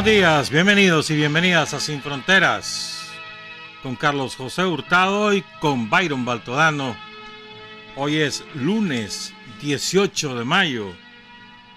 buenos días, bienvenidos y bienvenidas a Sin Fronteras con Carlos José Hurtado y con Byron Baltodano. Hoy es lunes 18 de mayo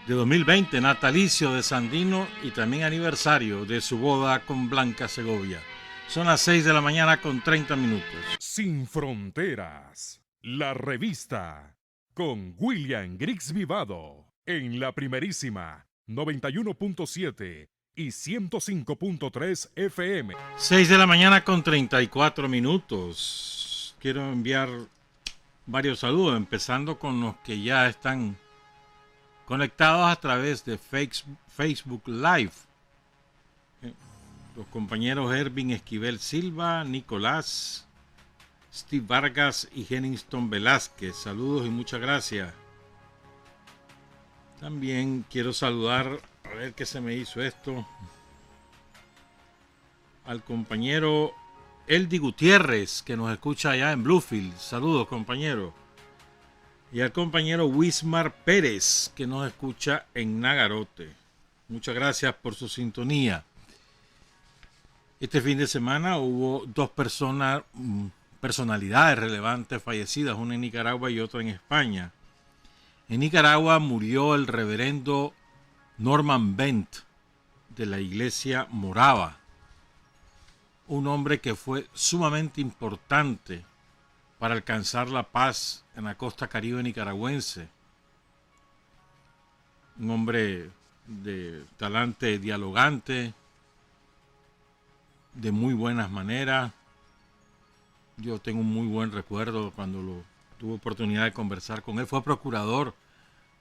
de 2020, natalicio de Sandino y también aniversario de su boda con Blanca Segovia. Son las 6 de la mañana con 30 minutos. Sin Fronteras, la revista con William Griggs Vivado en la primerísima 91.7 y 105.3 FM. 6 de la mañana con 34 minutos. Quiero enviar varios saludos, empezando con los que ya están conectados a través de Facebook Live. Los compañeros Ervin Esquivel Silva, Nicolás, Steve Vargas y Henningston Velázquez. Saludos y muchas gracias. También quiero saludar, a ver qué se me hizo esto, al compañero Eldi Gutiérrez, que nos escucha allá en Bluefield. Saludos, compañero. Y al compañero Wismar Pérez, que nos escucha en Nagarote. Muchas gracias por su sintonía. Este fin de semana hubo dos personalidades relevantes fallecidas, una en Nicaragua y otra en España. En Nicaragua murió el reverendo Norman Bent de la iglesia Morava, un hombre que fue sumamente importante para alcanzar la paz en la costa caribe nicaragüense. Un hombre de talante dialogante, de muy buenas maneras. Yo tengo un muy buen recuerdo cuando tuve oportunidad de conversar con él. Fue procurador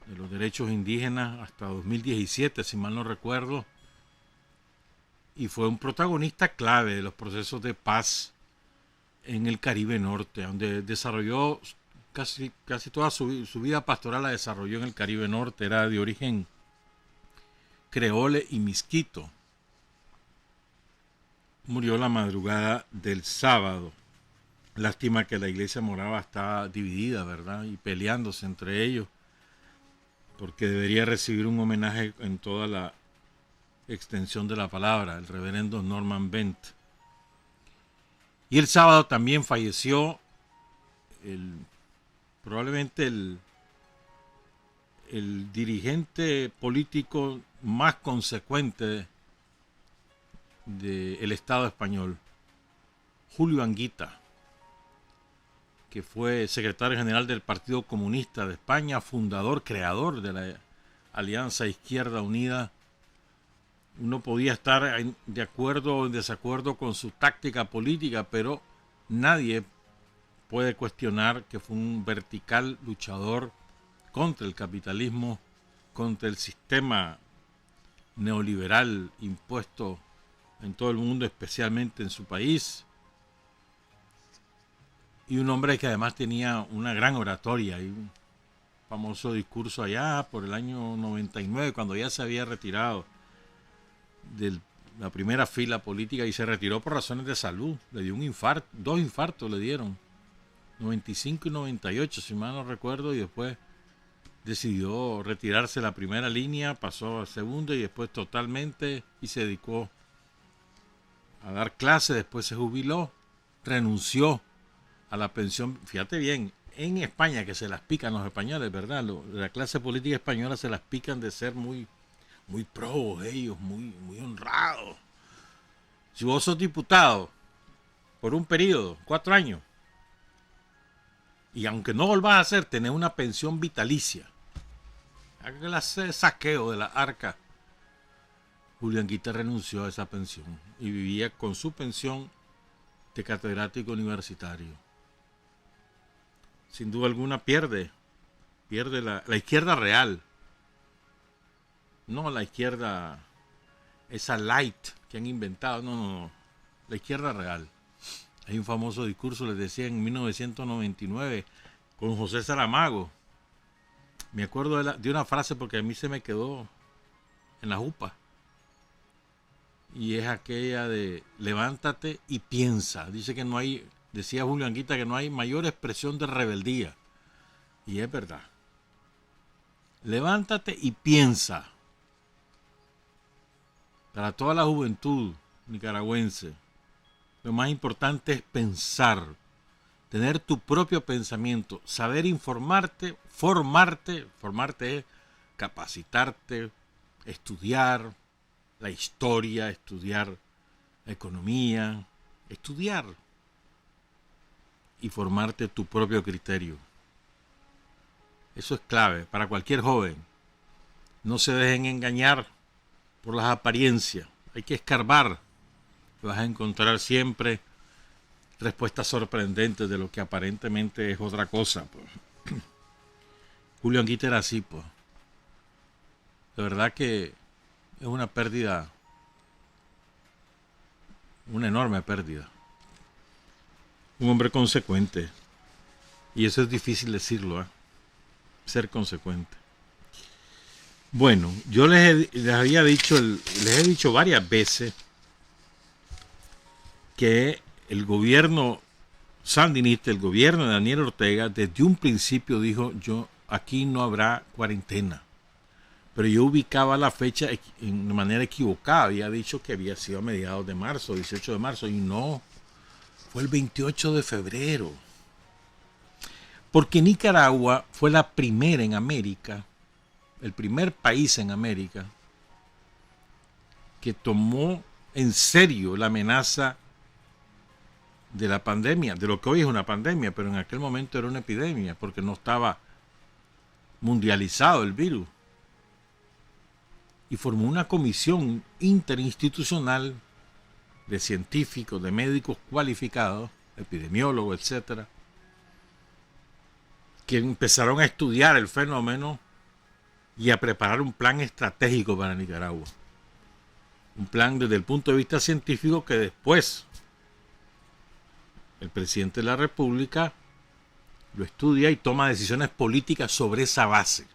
de los derechos indígenas hasta 2017, si mal no recuerdo. Y fue un protagonista clave de los procesos de paz en el Caribe Norte, donde desarrolló casi toda su vida pastoral la desarrolló en el Caribe Norte. Era de origen creole y misquito. Murió la madrugada del sábado. Lástima que la iglesia Morava está dividida, ¿verdad? Y peleándose entre ellos, porque debería recibir un homenaje en toda la extensión de la palabra, el reverendo Norman Bent. Y el sábado también falleció probablemente el dirigente político más consecuente del Estado español, Julio Anguita, que fue secretario general del Partido Comunista de España, fundador, creador de la Alianza Izquierda Unida. Uno podía estar de acuerdo o en desacuerdo con su táctica política, pero nadie puede cuestionar que fue un vertical luchador contra el capitalismo, contra el sistema neoliberal impuesto en todo el mundo, especialmente en su país. Y un hombre que además tenía una gran oratoria y un famoso discurso allá por el año 99, cuando ya se había retirado de la primera fila política y se retiró por razones de salud. Le dio un infarto, 2 infartos le dieron, 95 y 98, si mal no recuerdo, y después decidió retirarse de la primera línea, pasó a segunda y después totalmente, y se dedicó a dar clases. Después se jubiló, renunció a la pensión. Fíjate bien, en España, que se las pican los españoles, ¿verdad? La clase política española se las pican de ser muy probos ellos, muy honrados. Si vos sos diputado por un periodo, 4 años, y aunque no volvás a hacer, tenés una pensión vitalicia. Aquel saqueo de la arca. Julio Anguita renunció a esa pensión y vivía con su pensión de catedrático universitario. Sin duda alguna pierde la izquierda real, no la izquierda esa light que han inventado, no, la izquierda real. Hay un famoso discurso, les decía, en 1999 con José Saramago. Me acuerdo de una frase porque a mí se me quedó en la jupa. Y es aquella de levántate y piensa. Dice que no hay, decía Julio Anguita, que no hay mayor expresión de rebeldía. Y es verdad. Levántate y piensa. para toda la juventud nicaragüense, lo más importante es pensar, tener tu propio pensamiento, saber informarte, formarte es capacitarte, estudiar la historia, estudiar la economía, estudiar y formarte tu propio criterio. Eso es clave para cualquier joven. No se dejen engañar por las apariencias. Hay que escarbar. Vas a encontrar siempre respuestas sorprendentes de lo que aparentemente es otra cosa. Pues. Julio Anguita era así, pues. De verdad que es una pérdida, una enorme pérdida. Un hombre consecuente. Y eso es difícil decirlo, ¿eh? Ser consecuente. Bueno, yo les he dicho varias veces que el gobierno sandinista, el gobierno de Daniel Ortega, desde un principio dijo, aquí no habrá cuarentena. Pero yo ubicaba la fecha de manera equivocada. Había dicho que había sido a mediados de marzo, 18 de marzo, y no, fue el 28 de febrero. Porque Nicaragua fue la primera en América, el primer país en América, que tomó en serio la amenaza de la pandemia, de lo que hoy es una pandemia, pero en aquel momento era una epidemia, porque no estaba mundializado el virus. Y formó una comisión interinstitucional de científicos, de médicos cualificados, epidemiólogos, etcétera, que empezaron a estudiar el fenómeno y a preparar un plan estratégico para Nicaragua. Un plan desde el punto de vista científico que después el presidente de la República lo estudia y toma decisiones políticas sobre esa base.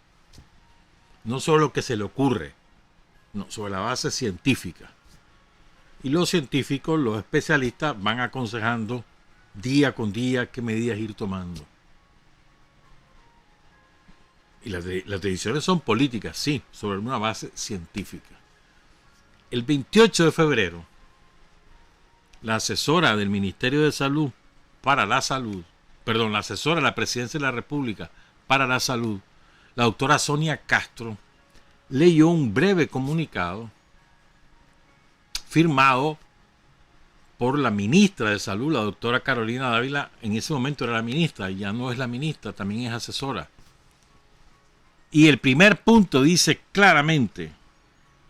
No sobre lo que se le ocurre, no, sobre la base científica. Y los científicos, los especialistas, van aconsejando día con día qué medidas ir tomando. Y las decisiones son políticas, sí, sobre una base científica. El 28 de febrero, la asesora del Ministerio de Salud para la Salud, la asesora de la Presidencia de la República para la Salud, la doctora Sonia Castro, leyó un breve comunicado firmado por la ministra de Salud, la doctora Carolina Dávila. En ese momento era la ministra, ya no es la ministra, también es asesora. Y el primer punto dice claramente,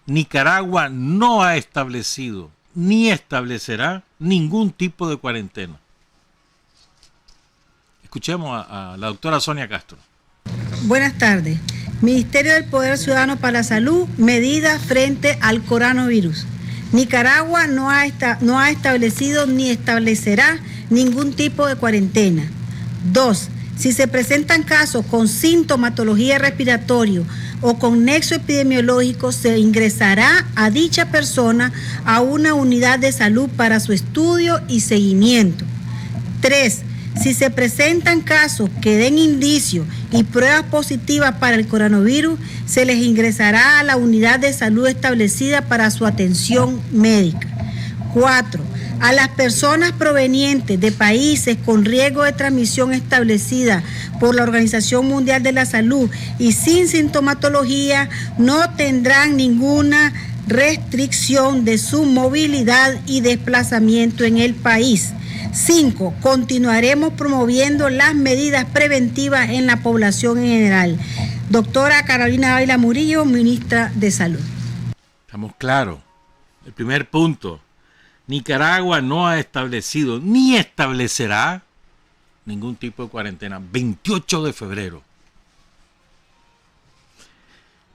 Nicaragua no ha establecido ni establecerá ningún tipo de cuarentena. Escuchemos a la doctora Sonia Castro. Buenas tardes. Ministerio del Poder Ciudadano para la Salud, medidas frente al coronavirus. Nicaragua no ha establecido ni establecerá ningún tipo de cuarentena. 2. Si se presentan casos con sintomatología respiratoria o con nexo epidemiológico, se ingresará a dicha persona a una unidad de salud para su estudio y seguimiento. 3. Si se presentan casos que den indicios y pruebas positivas para el coronavirus, se les ingresará a la unidad de salud establecida para su atención médica. 4. A las personas provenientes de países con riesgo de transmisión establecida por la Organización Mundial de la Salud y sin sintomatología, no tendrán ninguna restricción de su movilidad y desplazamiento en el país. 5. Continuaremos promoviendo las medidas preventivas en la población en general. Doctora Carolina Dávila Murillo, ministra de Salud. Estamos claros. El primer punto. Nicaragua no ha establecido ni establecerá ningún tipo de cuarentena. 28 de febrero.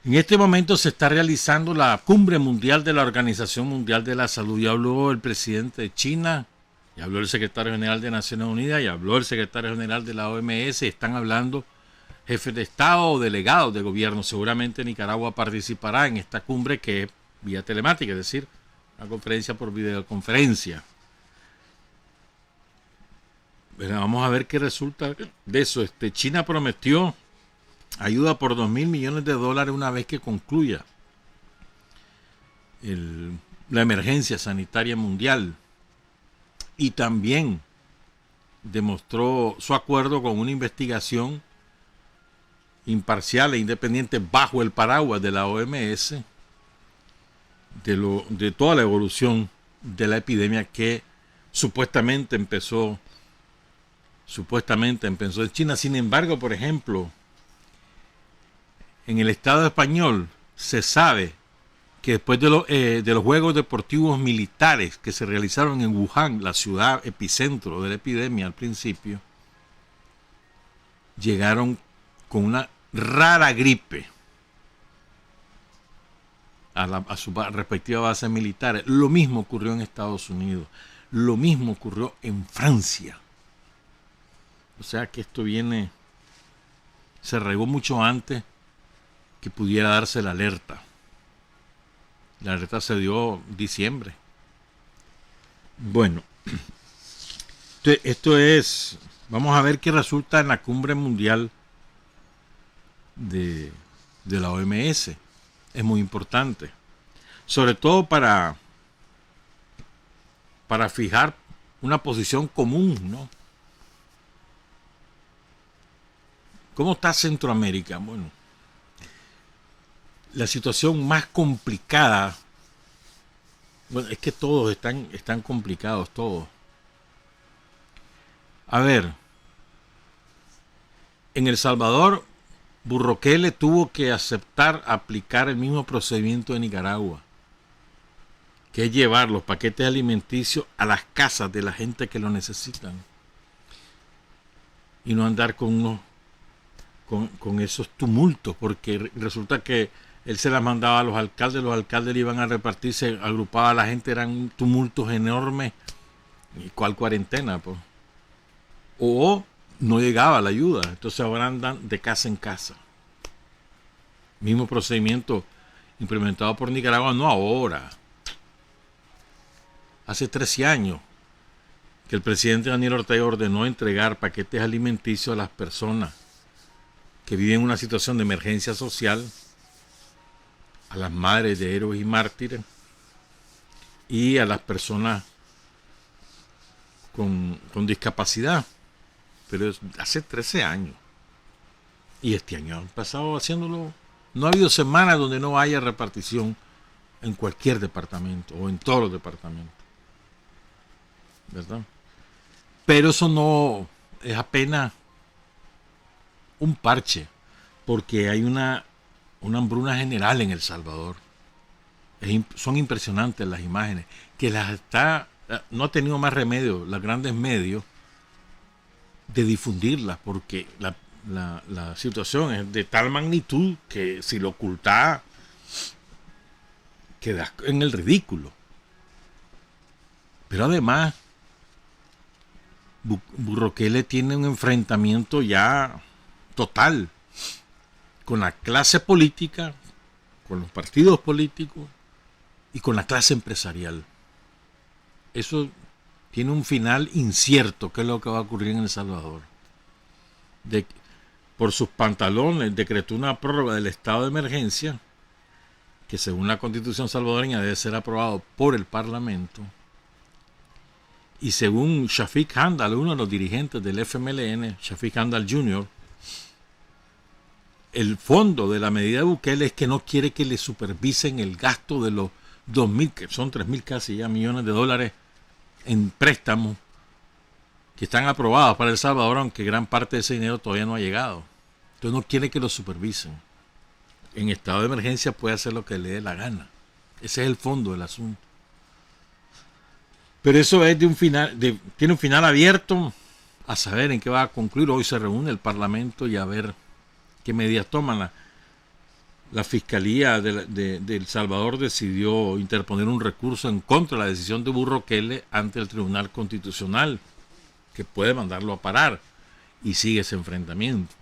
En este momento se está realizando la cumbre mundial de la Organización Mundial de la Salud. Ya habló el presidente de China, ya habló el secretario general de Naciones Unidas, ya habló el secretario general de la OMS. Están hablando jefes de Estado o delegados de gobierno. Seguramente Nicaragua participará en esta cumbre, que es vía telemática, es decir, una conferencia por videoconferencia. Bueno, vamos a ver qué resulta de eso. China prometió ayuda por $2.000 millones una vez que concluya el la emergencia sanitaria mundial y también demostró su acuerdo con una investigación imparcial e independiente bajo el paraguas de la OMS de toda la evolución de la epidemia que supuestamente empezó en China. Sin embargo, por ejemplo, en el Estado español se sabe que después de los Juegos Deportivos Militares que se realizaron en Wuhan, la ciudad epicentro de la epidemia al principio, llegaron con una rara gripe a sus respectivas bases militares. Lo mismo ocurrió en Estados Unidos, lo mismo ocurrió en Francia. O sea que esto se regó mucho antes que pudiera darse la alerta. La alerta se dio en diciembre. Bueno, vamos a ver qué resulta en la cumbre mundial de la OMS. Es muy importante, sobre todo para fijar una posición común, ¿no? ¿Cómo está Centroamérica? Bueno, la situación más complicada, bueno, es que todos están complicados, todos. A ver, en El Salvador, Bukele tuvo que aceptar aplicar el mismo procedimiento de Nicaragua, que es llevar los paquetes alimenticios a las casas de la gente que lo necesitan y no andar con esos tumultos, porque resulta que él se las mandaba a los alcaldes le iban a repartir, se agrupaba a la gente, eran tumultos enormes. ¿Y cuál cuarentena? Pues? O no llegaba la ayuda, entonces ahora andan de casa en casa. Mismo procedimiento implementado por Nicaragua, no ahora. Hace 13 años que el presidente Daniel Ortega ordenó entregar paquetes alimenticios a las personas que viven una situación de emergencia social, a las madres de héroes y mártires y a las personas con discapacidad. Pero hace 13 años. Y este año han pasado haciéndolo. No ha habido semana donde no haya repartición en cualquier departamento o en todos los departamentos. ¿Verdad? Pero eso no es apenas un parche, porque hay una hambruna general en El Salvador. Son impresionantes las imágenes, que no ha tenido más remedio los grandes medios de difundirlas, porque la situación es de tal magnitud que si lo oculta queda en el ridículo. Pero además Bukele tiene un enfrentamiento ya total con la clase política, con los partidos políticos y con la clase empresarial. Eso tiene un final incierto, que es lo que va a ocurrir en El Salvador. Por sus pantalones decretó una prórroga del estado de emergencia, que según la Constitución salvadoreña debe ser aprobado por el Parlamento. Y según Shafiq Handal, uno de los dirigentes del FMLN, Shafiq Handal Jr., el fondo de la medida de Bukele es que no quiere que le supervisen el gasto de los 2.000, que son 3.000 casi ya millones de dólares en préstamos que están aprobados para El Salvador, aunque gran parte de ese dinero todavía no ha llegado. Entonces no quiere que lo supervisen. En estado de emergencia puede hacer lo que le dé la gana. Ese es el fondo del asunto. Pero eso es tiene un final abierto, a saber en qué va a concluir. Hoy se reúne el Parlamento y a ver qué medidas toman. La Fiscalía de El Salvador decidió interponer un recurso en contra de la decisión de Bukele ante el Tribunal Constitucional, que puede mandarlo a parar, y sigue ese enfrentamiento.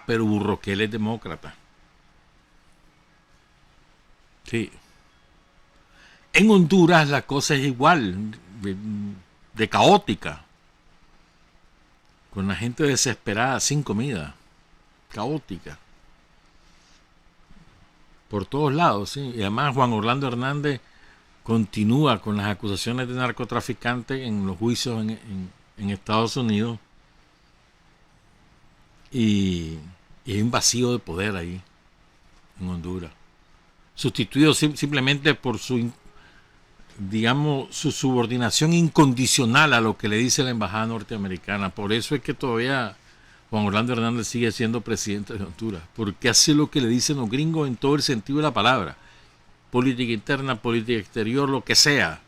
Pero Bukele es demócrata. Sí. En Honduras la cosa es igual, de caótica, con la gente desesperada, sin comida, caótica. por todos lados, ¿sí? Y además Juan Orlando Hernández continúa con las acusaciones de narcotraficante en los juicios en Estados Unidos. Y hay un vacío de poder ahí, en Honduras. Sustituido simplemente por su subordinación incondicional a lo que le dice la embajada norteamericana. Por eso es que todavía Juan Orlando Hernández sigue siendo presidente de Honduras, porque hace lo que le dicen los gringos en todo el sentido de la palabra. Política interna, política exterior, lo que sea.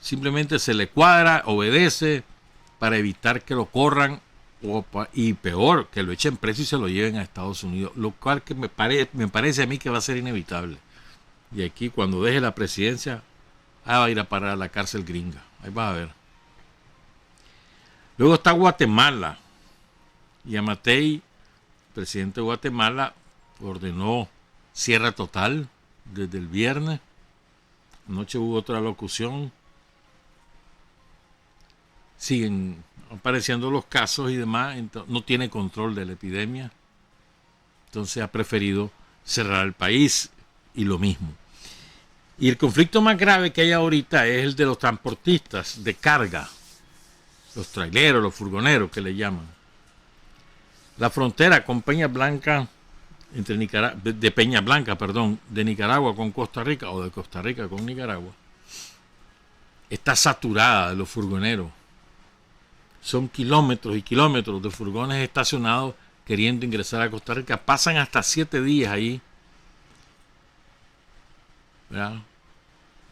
Simplemente se le cuadra, obedece, para evitar que lo corran, y peor, que lo echen preso y se lo lleven a Estados Unidos, lo cual que me parece a mí que va a ser inevitable. Y aquí, cuando deje la presidencia, va a ir a parar a la cárcel gringa. Ahí vas a ver. Luego está Guatemala. Yamatei, presidente de Guatemala, ordenó cierre total desde el viernes. Anoche hubo otra locución. Siguen apareciendo los casos y demás. No tiene control de la epidemia. Entonces ha preferido cerrar el país y lo mismo. Y el conflicto más grave que hay ahorita es el de los transportistas de carga. Los traileros, los furgoneros que le llaman. La frontera con Peña Blanca, de Nicaragua con Costa Rica, o de Costa Rica con Nicaragua, está saturada de los furgoneros. Son kilómetros y kilómetros de furgones estacionados queriendo ingresar a Costa Rica. Pasan hasta 7 días ahí, ¿verdad?,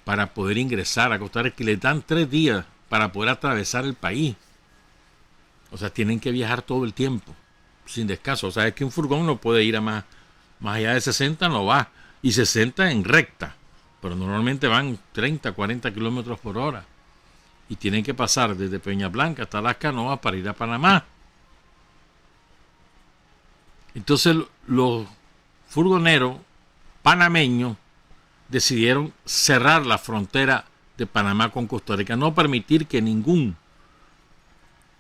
para poder ingresar a Costa Rica, y les dan 3 días para poder atravesar el país. O sea, tienen que viajar todo el tiempo, sin descanso. O sea, es que un furgón no puede ir a más allá de 60, no va. Y 60 en recta, pero normalmente van 30, 40 kilómetros por hora. Y tienen que pasar desde Peña Blanca hasta Las Canoas para ir a Panamá. Entonces los furgoneros panameños decidieron cerrar la frontera de Panamá con Costa Rica, no permitir que ningún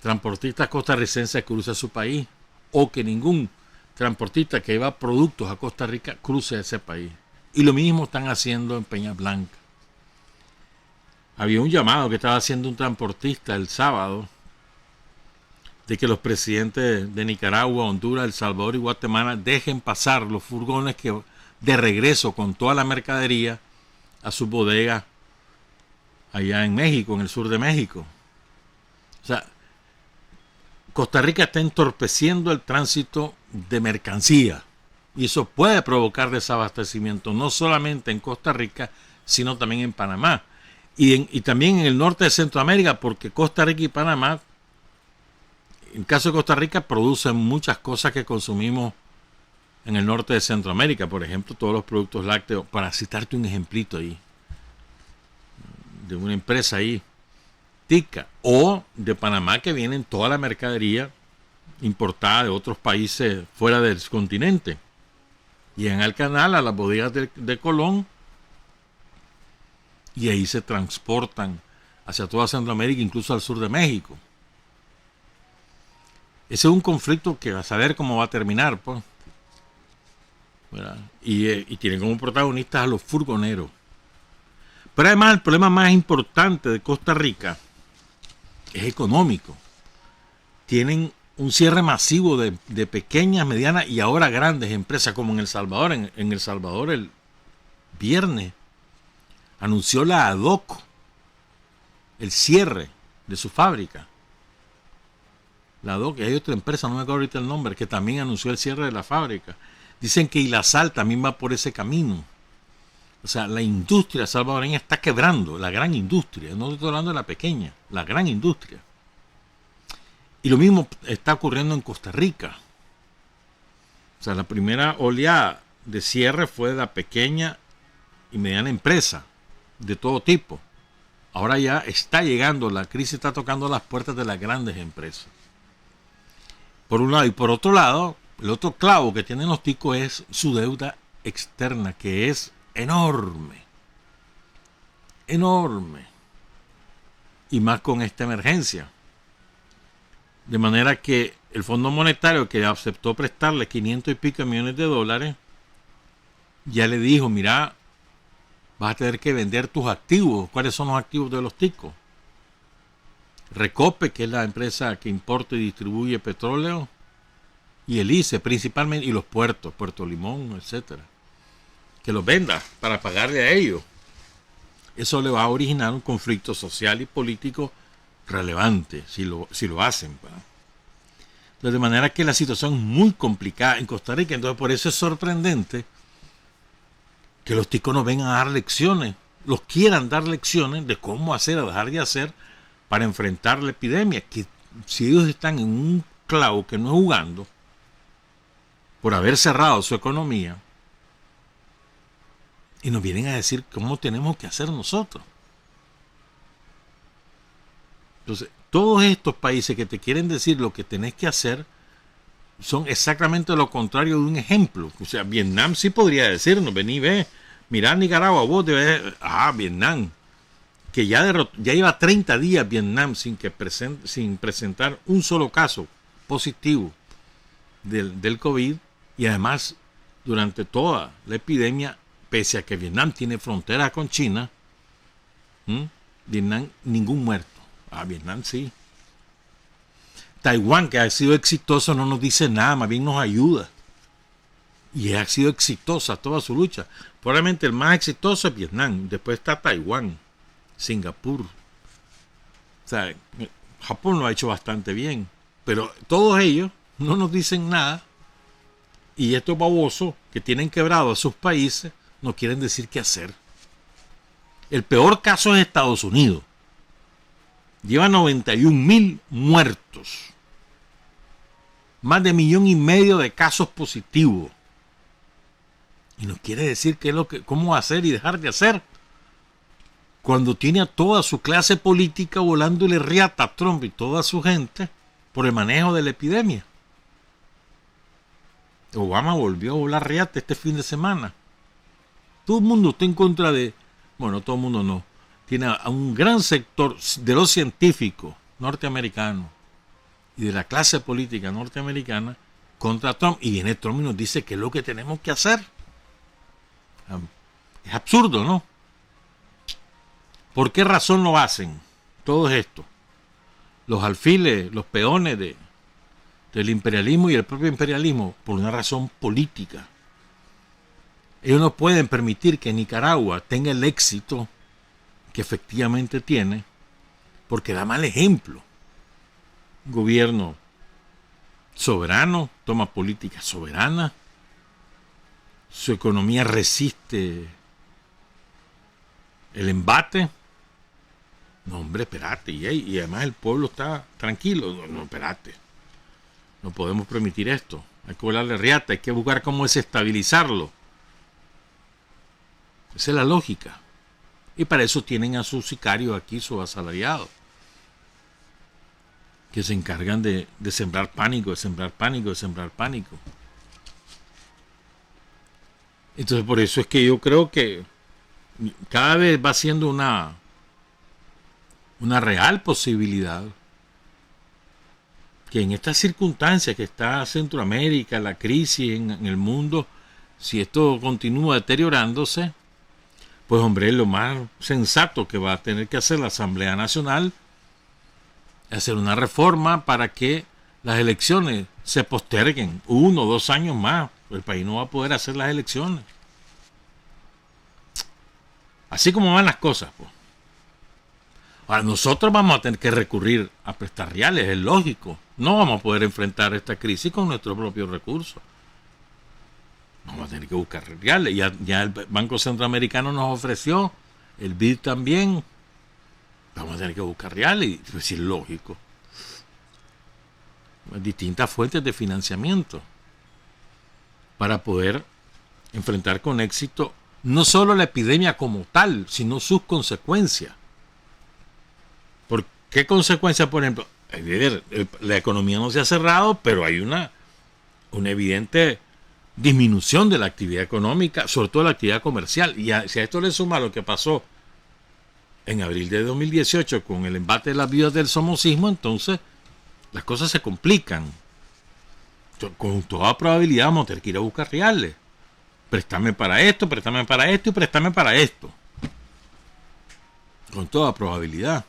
transportista costarricense cruce su país, o que ningún transportista que lleva productos a Costa Rica cruce ese país. Y lo mismo están haciendo en Peña Blanca. Había un llamado que estaba haciendo un transportista el sábado de que los presidentes de Nicaragua, Honduras, El Salvador y Guatemala dejen pasar los furgones de regreso con toda la mercadería a sus bodegas allá en México, en el sur de México. O sea, Costa Rica está entorpeciendo el tránsito de mercancía, y eso puede provocar desabastecimiento no solamente en Costa Rica, sino también en Panamá y también en el norte de Centroamérica, porque Costa Rica y Panamá, en el caso de Costa Rica, producen muchas cosas que consumimos en el norte de Centroamérica, por ejemplo, todos los productos lácteos, para citarte un ejemplito ahí, de una empresa ahí, Tica, o de Panamá, que vienen toda la mercadería importada de otros países fuera del continente. Llegan al canal, a las bodegas de Colón, y ahí se transportan hacia toda Centroamérica, incluso al sur de México. Ese es un conflicto que a saber cómo va a terminar, pues. Y tienen como protagonistas a los furgoneros. Pero además el problema más importante de Costa Rica es económico. Tienen un cierre masivo de pequeñas, medianas y ahora grandes empresas, como en El Salvador. En El Salvador el viernes anunció la ADOCO el cierre de su fábrica. La ADOCO, y hay otra empresa, no me acuerdo ahorita el nombre, que también anunció el cierre de la fábrica. Dicen que Ilasal también va por ese camino. O sea, la industria salvadoreña está quebrando, la gran industria. No estoy hablando de la pequeña, la gran industria. Y lo mismo está ocurriendo en Costa Rica. O sea, la primera oleada de cierre fue de la pequeña y mediana empresa, de todo tipo. Ahora ya está llegando, la crisis está tocando las puertas de las grandes empresas. Por un lado. Y por otro lado, el otro clavo que tienen los ticos es su deuda externa, que es enorme. Enorme. Y más con esta emergencia. De manera que el Fondo Monetario, que aceptó prestarle 500 y pico millones de dólares, ya le dijo, mira, vas a tener que vender tus activos. ¿Cuáles son los activos de los ticos? Recope, que es la empresa que importa y distribuye petróleo, y el ICE principalmente, y los puertos, Puerto Limón, etcétera, que los venda para pagarle a ellos. Eso le va a originar un conflicto social y político relevante si lo hacen, ¿verdad? Entonces, de manera que la situación es muy complicada en Costa Rica. Entonces, por eso es sorprendente que los ticos nos vengan a dar lecciones, los quieran dar lecciones de cómo hacer o dejar de hacer para enfrentar la epidemia. Que si ellos están en un clavo que no es jugando, por haber cerrado su economía, y nos vienen a decir cómo tenemos que hacer nosotros. Entonces, todos estos países que te quieren decir lo que tenés que hacer son exactamente lo contrario de un ejemplo. O sea, Vietnam sí podría decirnos, vení, ve, mirá Nicaragua, vos debes... Vietnam, que ya lleva 30 días Vietnam sin presentar un solo caso positivo del COVID, y además durante toda la epidemia, pese a que Vietnam tiene frontera con China, Vietnam ningún muerto. Vietnam sí. Taiwán, que ha sido exitoso, no nos dice nada, más bien nos ayuda. Y ha sido exitosa toda su lucha. Probablemente el más exitoso es Vietnam, después está Taiwán, Singapur. O sea, Japón lo ha hecho bastante bien, pero todos ellos no nos dicen nada, y estos babosos que tienen quebrado a sus países no quieren decir qué hacer. El peor caso es Estados Unidos. Lleva 91,000 muertos. Más de 1,5 millones de casos positivos. Y nos quiere decir cómo hacer y dejar de hacer. Cuando tiene a toda su clase política volándole riata a Trump y toda su gente por el manejo de la epidemia. Obama volvió a volar riata este fin de semana. Todo el mundo está en contra de... Bueno, todo el mundo no. Tiene a un gran sector de los científicos norteamericanos y de la clase política norteamericana contra Trump. Y viene Trump y nos dice qué es lo que tenemos que hacer. Es absurdo, ¿no? ¿Por qué razón lo hacen todo esto? Los alfiles, los peones del imperialismo y el propio imperialismo, por una razón política. Ellos no pueden permitir que Nicaragua tenga el éxito que efectivamente tiene, porque da mal ejemplo. Un gobierno soberano, toma políticas soberanas, su economía resiste el embate. No, hombre, espérate, y además el pueblo está tranquilo. No, espérate, no podemos permitir esto. Hay que volarle riata, hay que buscar cómo desestabilizarlo. Esa es la lógica. Y para eso tienen a sus sicarios aquí, sus asalariados, que se encargan de sembrar pánico, de sembrar pánico, de sembrar pánico. Entonces, por eso es que yo creo que cada vez va siendo una real posibilidad que en estas circunstancias que está Centroamérica, la crisis en el mundo, si esto continúa deteriorándose, pues hombre, lo más sensato que va a tener que hacer la Asamblea Nacional es hacer una reforma para que las elecciones se posterguen 1 o 2 años más. El país no va a poder hacer las elecciones. Así como van las cosas, pues. Ahora, nosotros vamos a tener que recurrir a prestar reales, es lógico. No vamos a poder enfrentar esta crisis con nuestros propios recursos. Vamos a tener que buscar reales. Ya el Banco Centroamericano nos ofreció, el BID también. Vamos a tener que buscar reales, y pues es lógico. Distintas fuentes de financiamiento para poder enfrentar con éxito no solo la epidemia como tal, sino sus consecuencias. ¿Por qué consecuencias? Por ejemplo, la economía no se ha cerrado, pero hay una evidente disminución de la actividad económica, sobre todo la actividad comercial. Y si a esto le suma lo que pasó en abril de 2018 con el embate de las viudas del somocismo, entonces las cosas se complican. Con toda probabilidad vamos a tener que ir a buscar reales. préstame para esto y préstame para esto. Con toda probabilidad.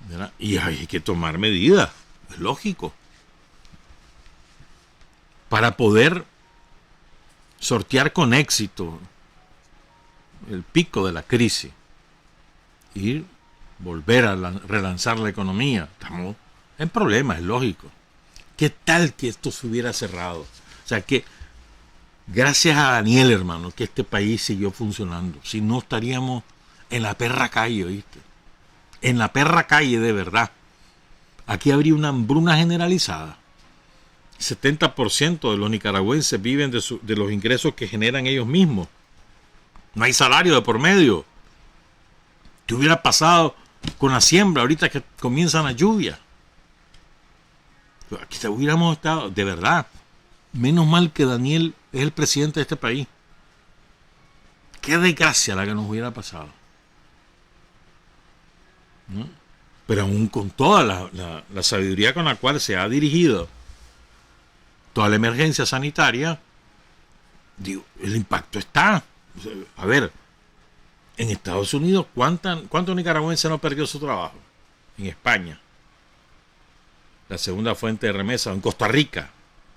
¿Verdad? Y hay que tomar medidas, es lógico, para poder sortear con éxito el pico de la crisis y volver a relanzar la economía. Estamos en problemas, es lógico. ¿Qué tal que esto se hubiera cerrado? O sea que gracias a Daniel, hermano, que este país siguió funcionando. Si no, estaríamos en la perra calle, ¿oíste? En la perra calle de verdad. Aquí habría una hambruna generalizada. 70% de los nicaragüenses viven de los ingresos que generan ellos mismos. No hay salario de por medio. ¿Qué hubiera pasado con la siembra ahorita que comienzan las lluvias? Aquí hubiéramos estado, de verdad. Menos mal que Daniel es el presidente de este país. Qué desgracia la que nos hubiera pasado, ¿no? Pero aún con toda la sabiduría con la cual se ha dirigido toda la emergencia sanitaria, digo, el impacto está. A ver, en Estados Unidos, ¿cuántos nicaragüenses no perdió su trabajo? En España, la segunda fuente de remesa. En Costa Rica,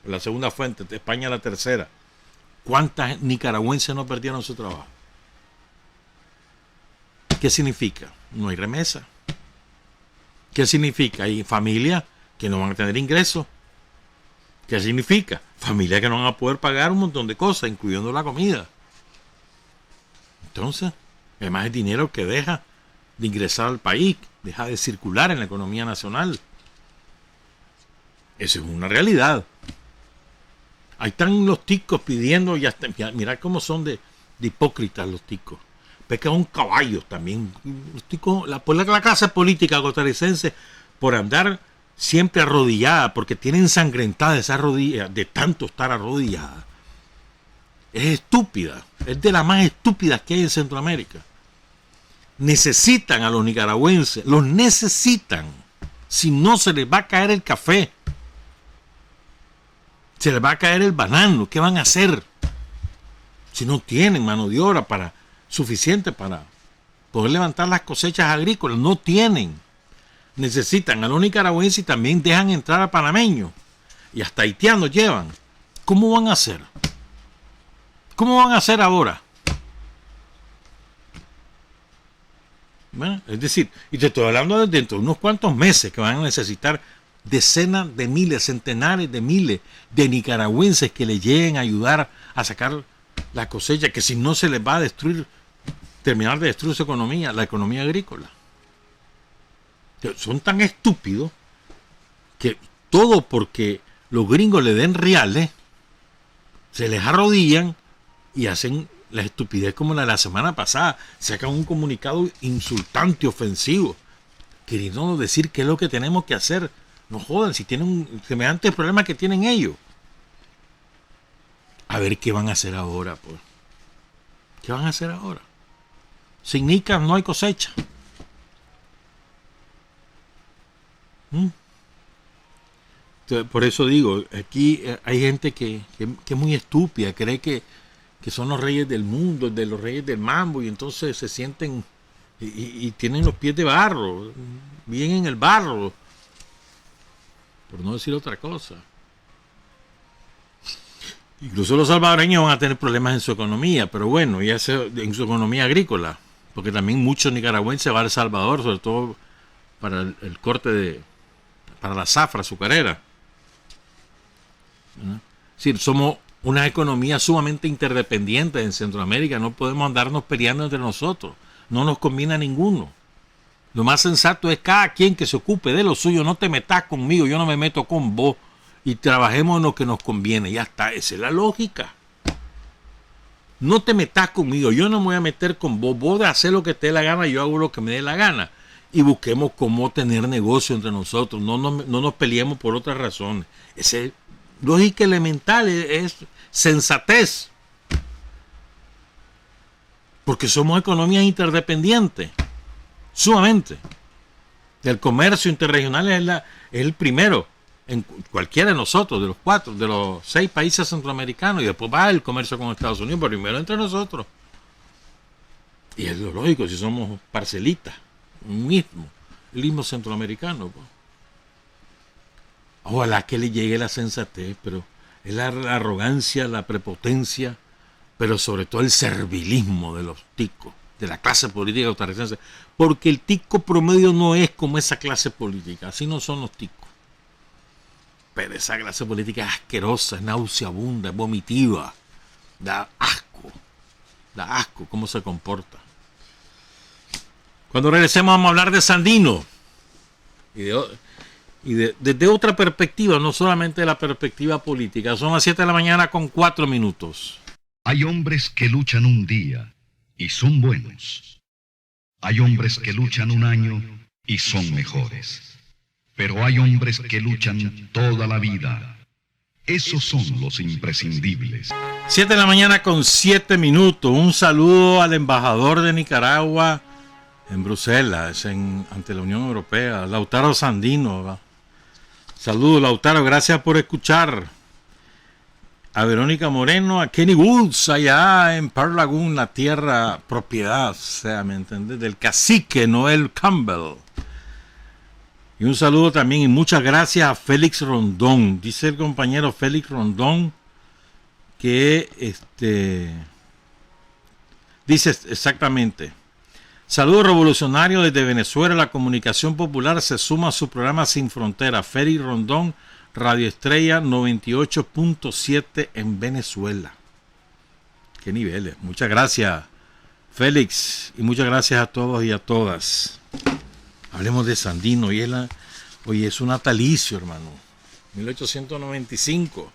la segunda fuente. De España, la tercera. ¿Cuántas nicaragüenses no perdieron su trabajo? ¿Qué significa? No hay remesa. ¿Qué significa? Hay familias que no van a tener ingresos. ¿Qué significa? Familias que no van a poder pagar un montón de cosas, incluyendo la comida. Entonces, además el dinero que deja de ingresar al país, deja de circular en la economía nacional. Eso es una realidad. Ahí están los ticos pidiendo, mirad cómo son de hipócritas los ticos. Pescan un caballo también. Los ticos, la clase política costarricense, por andar siempre arrodillada, porque tienen ensangrentadas esas rodillas, de tanto estar arrodillada. Es estúpida, es de las más estúpidas que hay en Centroamérica. Necesitan a los nicaragüenses, los necesitan. Si no, se les va a caer el café, se les va a caer el banano. ¿Qué van a hacer si no tienen mano de obra suficiente para poder levantar las cosechas agrícolas? No tienen. Necesitan a los nicaragüenses y también dejan entrar a panameños. Y hasta haitianos llevan. ¿Cómo van a hacer? ¿Cómo van a hacer ahora? ¿Bueno? Es decir, y te estoy hablando de dentro de unos cuantos meses que van a necesitar decenas de miles, centenares de miles de nicaragüenses que le lleguen a ayudar a sacar la cosecha, que si no se les va a terminar de destruir su economía, la economía agrícola. Son tan estúpidos que todo porque los gringos le den reales, se les arrodillan y hacen la estupidez como la de la semana pasada. Sacan un comunicado insultante, ofensivo, queriendo decir qué es lo que tenemos que hacer. No jodan, si tienen semejantes problemas que tienen ellos. A ver qué van a hacer ahora, pues. ¿Qué van a hacer ahora? Sin nicas no hay cosecha. Entonces, por eso digo, aquí hay gente que es muy estúpida, cree que son los reyes del mundo, de los reyes del mambo, y entonces se sienten y tienen los pies de barro, viven en el barro, por no decir otra cosa. Incluso los salvadoreños van a tener problemas en su economía, pero bueno, ya sea en su economía agrícola, porque también muchos nicaragüenses van a El Salvador, sobre todo para el corte para la zafra azucarera. ¿No? Es decir, somos una economía sumamente interdependiente en Centroamérica, no podemos andarnos peleando entre nosotros, no nos conviene a ninguno. Lo más sensato es cada quien que se ocupe de lo suyo, no te metas conmigo, yo no me meto con vos, y trabajemos en lo que nos conviene, ya está, esa es la lógica. No te metas conmigo, yo no me voy a meter con vos, vos de hacer lo que te dé la gana, yo hago lo que me dé la gana, y busquemos cómo tener negocio entre nosotros, no nos peleemos por otras razones. Esa es lógica elemental, es sensatez, porque somos economías interdependientes, sumamente. El comercio interregional es el primero. en cualquiera de nosotros, de los 4, de los 6 países centroamericanos, y después va el comercio con Estados Unidos, pero primero entre nosotros. Y es lo lógico, si somos parcelitas, el mismo centroamericano. Pues. Ojalá que le llegue la sensatez, pero es la arrogancia, la prepotencia, pero sobre todo el servilismo de los ticos, de la clase política costarricense, porque el tico promedio no es como esa clase política, así no son los ticos. Pero esa clase política es asquerosa, es nauseabunda, es vomitiva, da asco cómo se comporta. Cuando regresemos vamos a hablar de Sandino y desde otra perspectiva, no solamente de la perspectiva política. Son las 7 de la mañana con 4 minutos. Hay hombres que luchan un día y son buenos. Hay hombres que luchan un año y son mejores. Pero hay hombres que luchan toda la vida. Esos son los imprescindibles. 7 de la mañana con 7 minutos. Un saludo al embajador de Nicaragua en Bruselas, ante la Unión Europea, Lautaro Sandino. ¿Va? Saludos, Lautaro, gracias por escuchar. A Verónica Moreno, a Kenny Woods, allá en Pearl Lagoon, la tierra propiedad, o sea, ¿me entiendes? Del cacique Noel Campbell. Y un saludo también y muchas gracias a Félix Rondón. Dice el compañero Félix Rondón que dice exactamente: saludos revolucionarios desde Venezuela. La comunicación popular se suma a su programa Sin Frontera. Félix Rondón, Radio Estrella 98.7 en Venezuela. Qué niveles. Muchas gracias, Félix, y muchas gracias a todos y a todas. Hablemos de Sandino. Hoy es un natalicio, hermano. 1895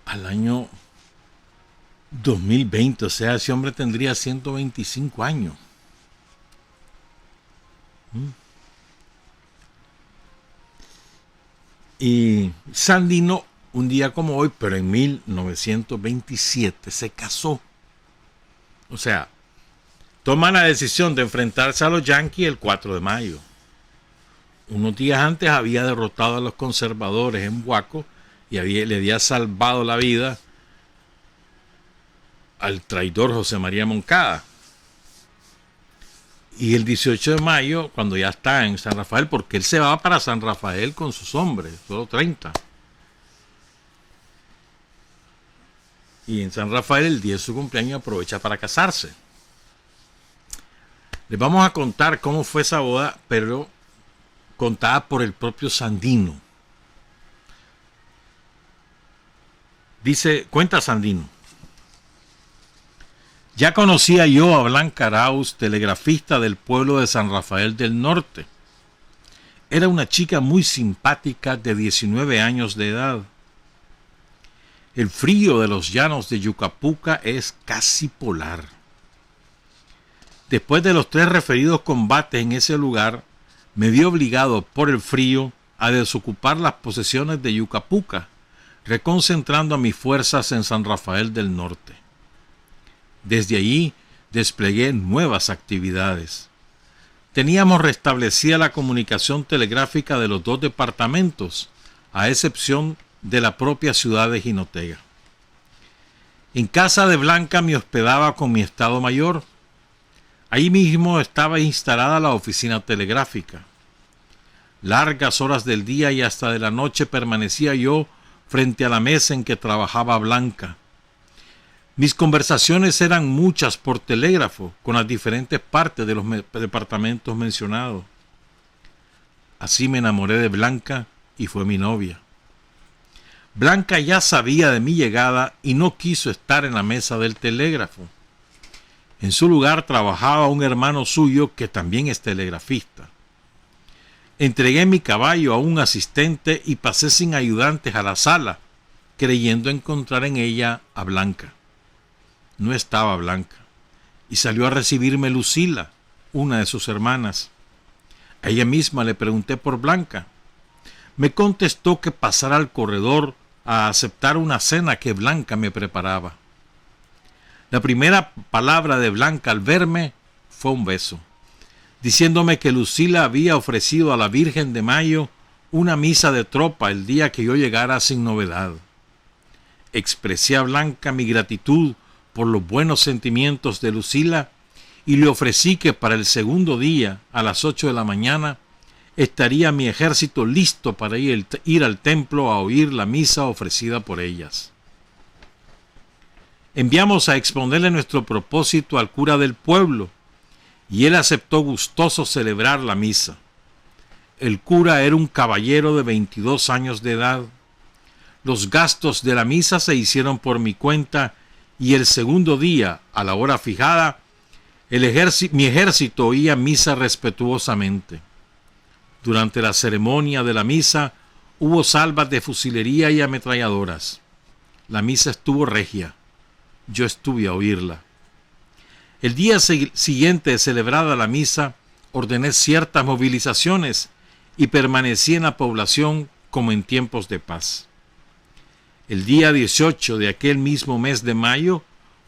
al año 2020. O sea, ese hombre tendría 125 años. Y Sandino, un día como hoy, pero en 1927, se casó. O sea, toma la decisión de enfrentarse a los Yankees el 4 de mayo. Unos días antes había derrotado a los conservadores en Huaco y le había salvado la vida al traidor José María Moncada. Y el 18 de mayo, cuando ya está en San Rafael, porque él se va para San Rafael con sus hombres, solo 30. Y en San Rafael, el día de su cumpleaños, aprovecha para casarse. Les vamos a contar cómo fue esa boda, pero contada por el propio Sandino. Cuenta Sandino: ya conocía yo a Blanca Arauz, telegrafista del pueblo de San Rafael del Norte. Era una chica muy simpática de 19 años de edad. El frío de los llanos de Yucapuca es casi polar. Después de los 3 referidos combates en ese lugar, me vi obligado por el frío a desocupar las posesiones de Yucapuca, reconcentrando a mis fuerzas en San Rafael del Norte. Desde allí desplegué nuevas actividades. Teníamos restablecida la comunicación telegráfica de los 2 departamentos, a excepción de la propia ciudad de Jinotega. En casa de Blanca me hospedaba con mi estado mayor. Ahí mismo estaba instalada la oficina telegráfica. Largas horas del día y hasta de la noche permanecía yo frente a la mesa en que trabajaba Blanca. Mis conversaciones eran muchas por telégrafo con las diferentes partes de los departamentos mencionados. Así me enamoré de Blanca y fue mi novia. Blanca ya sabía de mi llegada y no quiso estar en la mesa del telégrafo. En su lugar trabajaba un hermano suyo que también es telegrafista. Entregué mi caballo a un asistente y pasé sin ayudantes a la sala, creyendo encontrar en ella a Blanca. No estaba Blanca, y salió a recibirme Lucila, una de sus hermanas. A ella misma le pregunté por Blanca. Me contestó que pasara al corredor a aceptar una cena que Blanca me preparaba. La primera palabra de Blanca al verme fue un beso, diciéndome que Lucila había ofrecido a la Virgen de Mayo una misa de tropa el día que yo llegara sin novedad. Expresé a Blanca mi gratitud por los buenos sentimientos de Lucila y le ofrecí que para el segundo día, a las 8 de la mañana, estaría mi ejército listo para ir al templo a oír la misa ofrecida por ellas. Enviamos a exponerle nuestro propósito al cura del pueblo, y él aceptó gustoso celebrar la misa. El cura era un caballero de 22 años de edad. Los gastos de la misa se hicieron por mi cuenta, y el segundo día, a la hora fijada, mi ejército oía misa respetuosamente. Durante la ceremonia de la misa hubo salvas de fusilería y ametralladoras. La misa estuvo regia. Yo estuve a oírla. El día siguiente de celebrada la misa, ordené ciertas movilizaciones y permanecí en la población como en tiempos de paz. El día 18 de aquel mismo mes de mayo,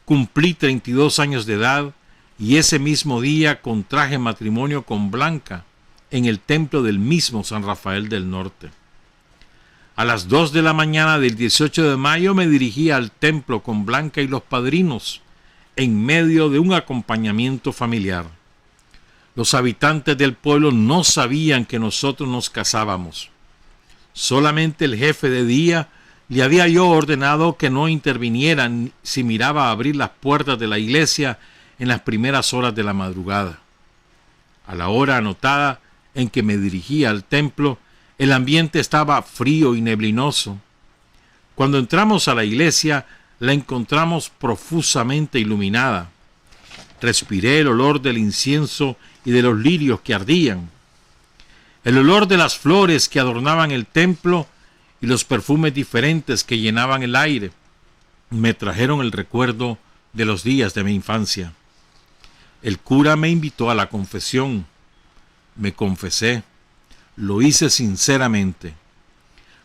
cumplí 32 años de edad y ese mismo día contraje matrimonio con Blanca en el templo del mismo San Rafael del Norte. A las 2 de la mañana del 18 de mayo me dirigí al templo con Blanca y los padrinos, en medio de un acompañamiento familiar. Los habitantes del pueblo no sabían que nosotros nos casábamos. Solamente el jefe de día le había yo ordenado que no intervinieran si miraba a abrir las puertas de la iglesia en las primeras horas de la madrugada. A la hora anotada en que me dirigía al templo, el ambiente estaba frío y neblinoso. Cuando entramos a la iglesia, la encontramos profusamente iluminada. Respiré el olor del incienso y de los lirios que ardían, el olor de las flores que adornaban el templo y los perfumes diferentes que llenaban el aire. Me trajeron el recuerdo de los días de mi infancia. El cura me invitó a la confesión. Me confesé. Lo hice sinceramente.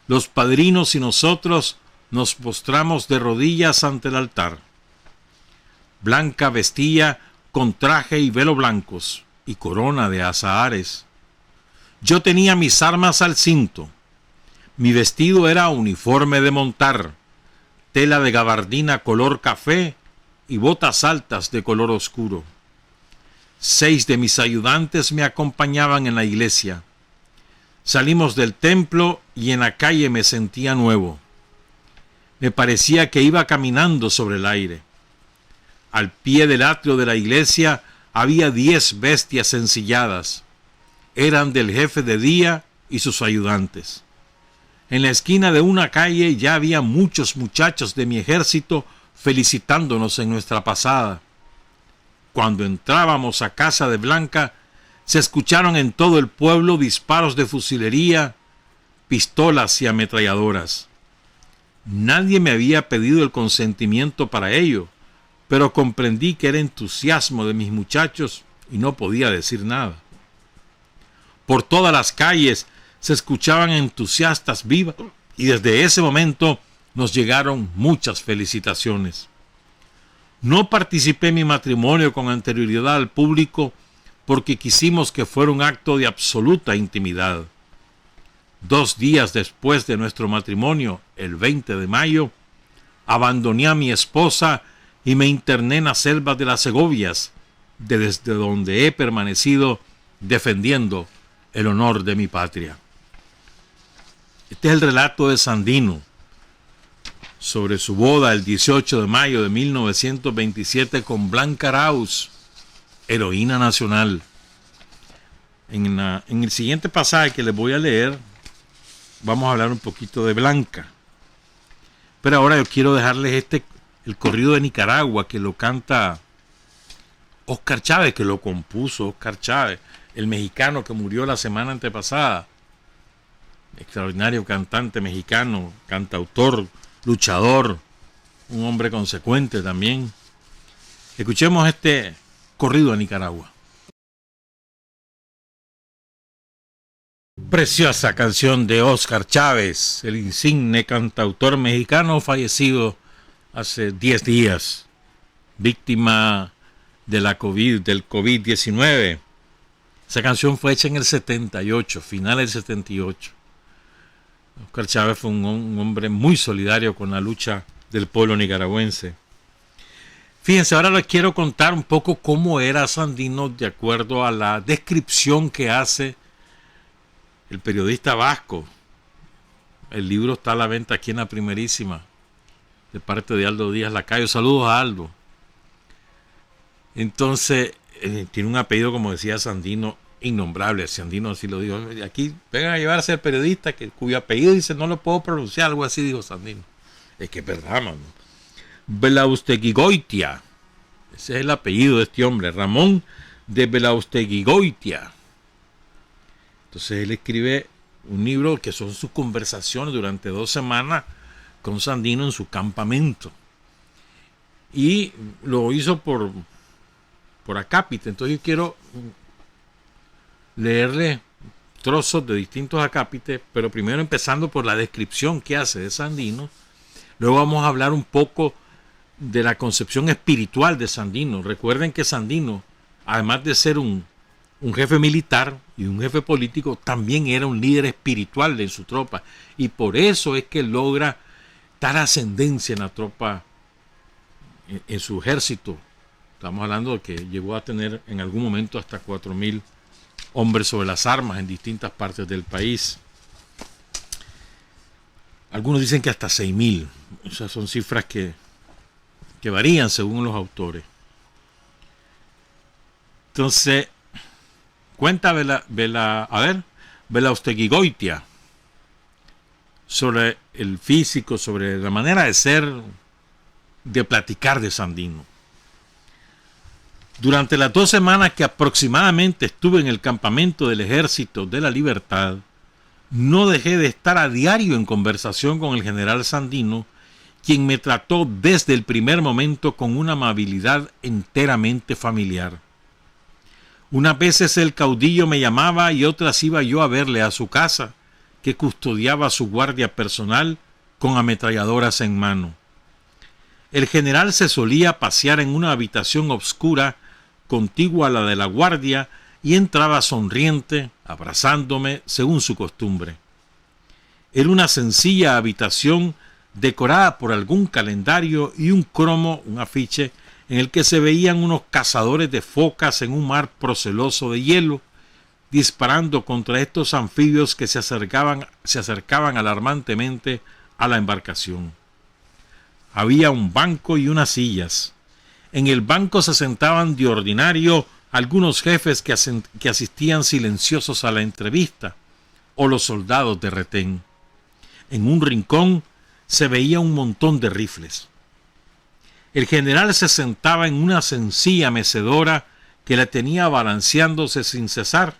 Los padrinos y nosotros nos postramos de rodillas ante el altar. Blanca vestía con traje y velo blancos y corona de azahares. Yo tenía mis armas al cinto. Mi vestido era uniforme de montar, tela de gabardina color café y botas altas de color oscuro. 6 de mis ayudantes me acompañaban en la iglesia. Salimos del templo y en la calle me sentía nuevo. Me parecía que iba caminando sobre el aire. Al pie del atrio de la iglesia había 10 bestias ensilladas. Eran del jefe de día y sus ayudantes. En la esquina de una calle ya había muchos muchachos de mi ejército felicitándonos en nuestra pasada. Cuando entrábamos a casa de Blanca, se escucharon en todo el pueblo disparos de fusilería, pistolas y ametralladoras. Nadie me había pedido el consentimiento para ello, pero comprendí que era entusiasmo de mis muchachos y no podía decir nada. Por todas las calles se escuchaban entusiastas vivas y desde ese momento nos llegaron muchas felicitaciones. No participé en mi matrimonio con anterioridad al público porque quisimos que fuera un acto de absoluta intimidad. 2 días después de nuestro matrimonio, el 20 de mayo, abandoné a mi esposa y me interné en las selvas de las Segovias, desde donde he permanecido defendiendo el honor de mi patria. Este es el relato de Sandino sobre su boda el 18 de mayo de 1927 con Blanca Arauz, heroína nacional. En el siguiente pasaje que les voy a leer, vamos a hablar un poquito de Blanca. Pero ahora yo quiero dejarles el corrido de Nicaragua, que lo canta Óscar Chávez, que lo compuso Óscar Chávez, el mexicano que murió la semana antepasada. Extraordinario cantante mexicano, cantautor, luchador, un hombre consecuente también. Escuchemos este corrido de Nicaragua. Preciosa canción de Óscar Chávez, el insigne cantautor mexicano fallecido hace 10 días, víctima de del COVID-19. Esa canción fue hecha en el 78, final del 78. Óscar Chávez fue un hombre muy solidario con la lucha del pueblo nicaragüense. Fíjense, ahora les quiero contar un poco cómo era Sandino de acuerdo a la descripción que hace el periodista vasco. El libro está a la venta aquí en La Primerísima, de parte de Aldo Díaz Lacayo. Saludos a Aldo. Entonces, tiene un apellido, como decía Sandino, innombrable. Sandino así lo dijo. Aquí vengan a llevarse al periodista cuyo apellido dice no lo puedo pronunciar, algo así dijo Sandino. Es que es verdad, mano. Belausteguigoitia. Ese es el apellido de este hombre, Ramón de Belausteguigoitia. Entonces él escribe un libro que son sus conversaciones durante 2 semanas con Sandino en su campamento. Y lo hizo por acápite. Entonces yo quiero leerle trozos de distintos acápites, pero primero empezando por la descripción que hace de Sandino. Luego vamos a hablar un poco de la concepción espiritual de Sandino. Recuerden que Sandino, además de ser un jefe militar y un jefe político, también era un líder espiritual de su tropa. Y por eso es que logra tal ascendencia en la tropa, en su ejército. Estamos hablando de que llegó a tener en algún momento hasta 4.000 hombres sobre las armas en distintas partes del país. Algunos dicen que hasta 6.000. Esas son cifras que varían según los autores. Entonces, cuenta Belausteguigoitia sobre el físico, sobre la manera de ser, de platicar de Sandino. Durante las 2 semanas que aproximadamente estuve en el campamento del Ejército de la Libertad, no dejé de estar a diario en conversación con el general Sandino, quien me trató desde el primer momento con una amabilidad enteramente familiar. Unas veces el caudillo me llamaba y otras iba yo a verle a su casa, que custodiaba su guardia personal con ametralladoras en mano. El general se solía pasear en una habitación oscura contigua a la de la guardia y entraba sonriente, abrazándome según su costumbre. Era una sencilla habitación decorada por algún calendario y un cromo, un afiche, en el que se veían unos cazadores de focas en un mar proceloso de hielo, disparando contra estos anfibios que se acercaban alarmantemente a la embarcación. Había un banco y unas sillas. En el banco se sentaban de ordinario algunos jefes que asistían silenciosos a la entrevista, o los soldados de retén. En un rincón se veía un montón de rifles. El general se sentaba en una sencilla mecedora que la tenía balanceándose sin cesar.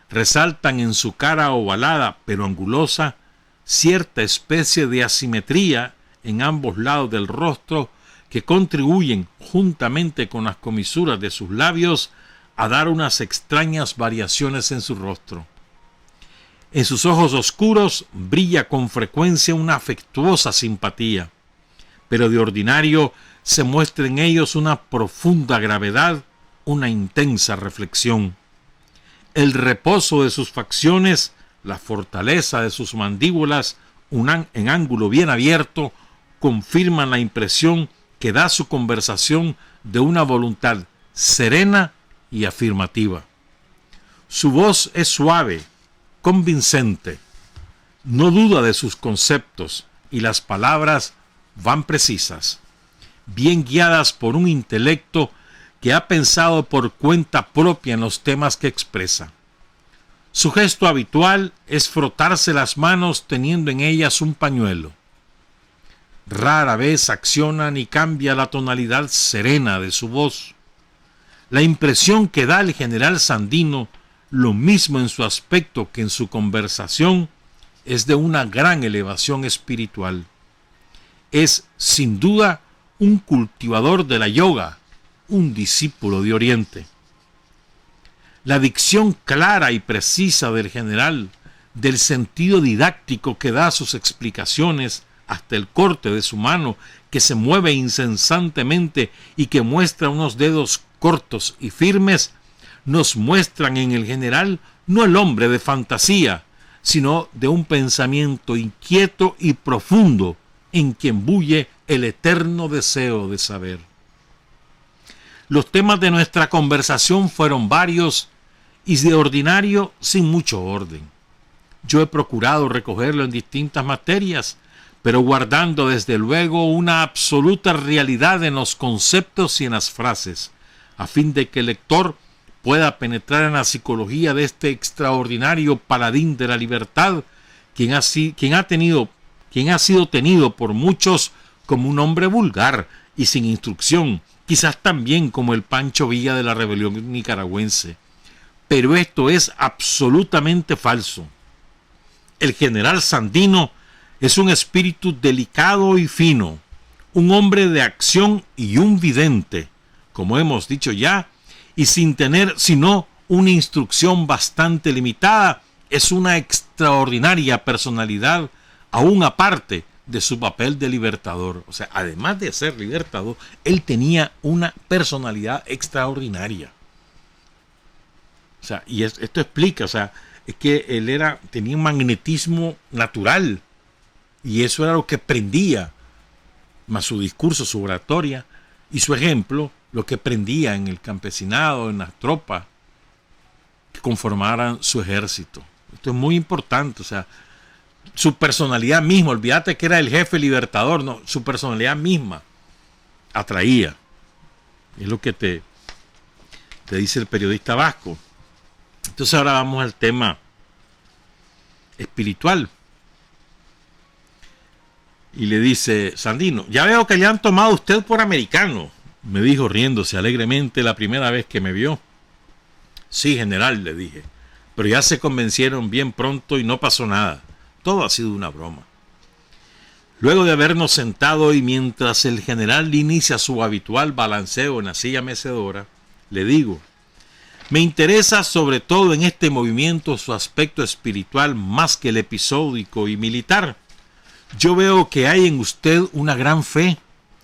Resaltan en su cara ovalada pero angulosa cierta especie de asimetría en ambos lados del rostro que contribuyen, juntamente con las comisuras de sus labios, a dar unas extrañas variaciones en su rostro. En sus ojos oscuros brilla con frecuencia una afectuosa simpatía, pero de ordinario se muestra en ellos una profunda gravedad, una intensa reflexión. El reposo de sus facciones, la fortaleza de sus mandíbulas, en ángulo bien abierto, confirman la impresión que da su conversación de una voluntad serena y afirmativa. Su voz es suave, convincente, no duda de sus conceptos y las palabras van precisas, bien guiadas por un intelecto que ha pensado por cuenta propia en los temas que expresa. Su gesto habitual es frotarse las manos teniendo en ellas un pañuelo. Rara vez acciona ni cambia la tonalidad serena de su voz. La impresión que da el general Sandino, lo mismo en su aspecto que en su conversación, es de una gran elevación espiritual. Es, sin duda, un cultivador de la yoga, un discípulo de Oriente. La dicción clara y precisa del general, del sentido didáctico que da a sus explicaciones, hasta el corte de su mano, que se mueve incesantemente y que muestra unos dedos cortos y firmes, nos muestran en el general no el hombre de fantasía, sino de un pensamiento inquieto y profundo en quien bulle el eterno deseo de saber. Los temas de nuestra conversación fueron varios y de ordinario sin mucho orden. Yo he procurado recogerlo en distintas materias, pero guardando desde luego una absoluta realidad en los conceptos y en las frases, a fin de que el lector pueda penetrar en la psicología de este extraordinario paladín de la libertad, quien ha sido tenido por muchos como un hombre vulgar y sin instrucción, quizás también como el Pancho Villa de la rebelión nicaragüense. Pero esto es absolutamente falso. El general Sandino es un espíritu delicado y fino, un hombre de acción y un vidente, como hemos dicho ya, y sin tener sino una instrucción bastante limitada, es una extraordinaria personalidad, aún aparte de su papel de libertador. O sea, además de ser libertador, él tenía una personalidad extraordinaria. O sea, y esto explica, o sea, es que él tenía un magnetismo natural, y eso era lo que prendía, más su discurso, su oratoria y su ejemplo, lo que prendía en el campesinado, en las tropas que conformaran su ejército. Esto es muy importante, o sea, su personalidad misma, olvídate que era el jefe libertador, no, su personalidad misma atraía. Es lo que te dice el periodista vasco. Entonces ahora vamos al tema espiritual. Y le dice Sandino: ya veo que le han tomado a usted por americano, me dijo riéndose alegremente la primera vez que me vio. Sí, general, le dije, pero ya se convencieron bien pronto y no pasó nada. Todo ha sido una broma. Luego de habernos sentado y mientras el general inicia su habitual balanceo en la silla mecedora, le digo: me interesa sobre todo en este movimiento su aspecto espiritual más que el episódico y militar. Yo veo que hay en usted una gran fe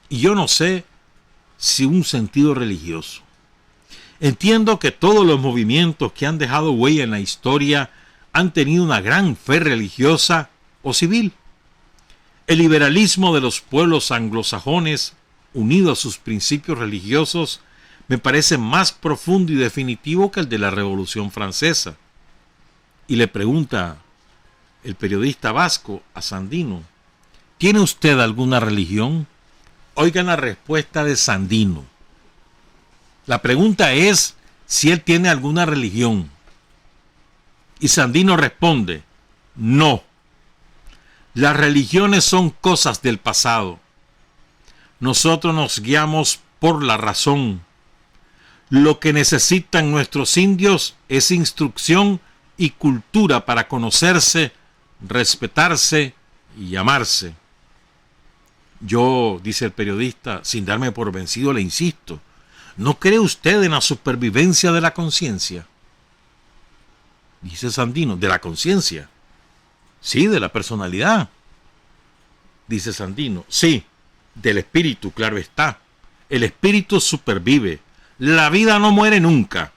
y yo no sé si un sentido religioso. Entiendo que todos los movimientos que han dejado huella en la historia han tenido una gran fe religiosa o civil. El liberalismo de los pueblos anglosajones, unido a sus principios religiosos, me parece más profundo y definitivo que el de la Revolución Francesa. Y le pregunta el periodista vasco a Sandino: ¿tiene usted alguna religión? Oigan la respuesta de Sandino. La pregunta es si él tiene alguna religión. Y Sandino responde: no. Las religiones son cosas del pasado. Nosotros nos guiamos por la razón. Lo que necesitan nuestros indios es instrucción y cultura para conocerse, respetarse y amarse. Yo, dice el periodista, sin darme por vencido, le insisto: ¿no cree usted en la supervivencia de la conciencia? Dice Sandino: ¿de la conciencia? Sí, de la personalidad. Dice Sandino: sí, del espíritu, claro está. El espíritu supervive. La vida no muere nunca.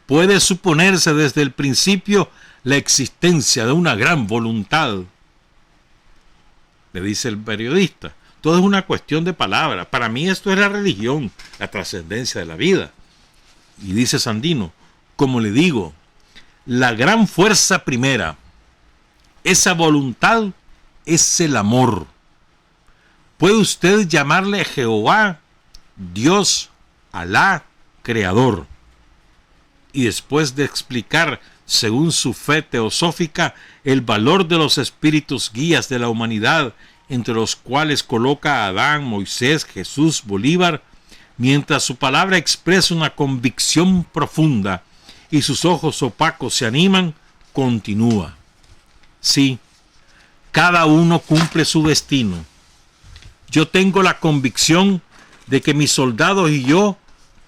Puede suponerse desde el principio la existencia de una gran voluntad. Le dice el periodista: todo es una cuestión de palabras. Para mí esto es la religión, la trascendencia de la vida. Y dice Sandino: como le digo, la gran fuerza primera, esa voluntad, es el amor. Puede usted llamarle Jehová, Dios, Alá, Creador. Y después de explicar, según su fe teosófica, el valor de los espíritus guías de la humanidad, entre los cuales coloca a Adán, Moisés, Jesús, Bolívar, mientras su palabra expresa una convicción profunda y sus ojos opacos se animan, continúa: sí, cada uno cumple su destino. Yo tengo la convicción de que mis soldados y yo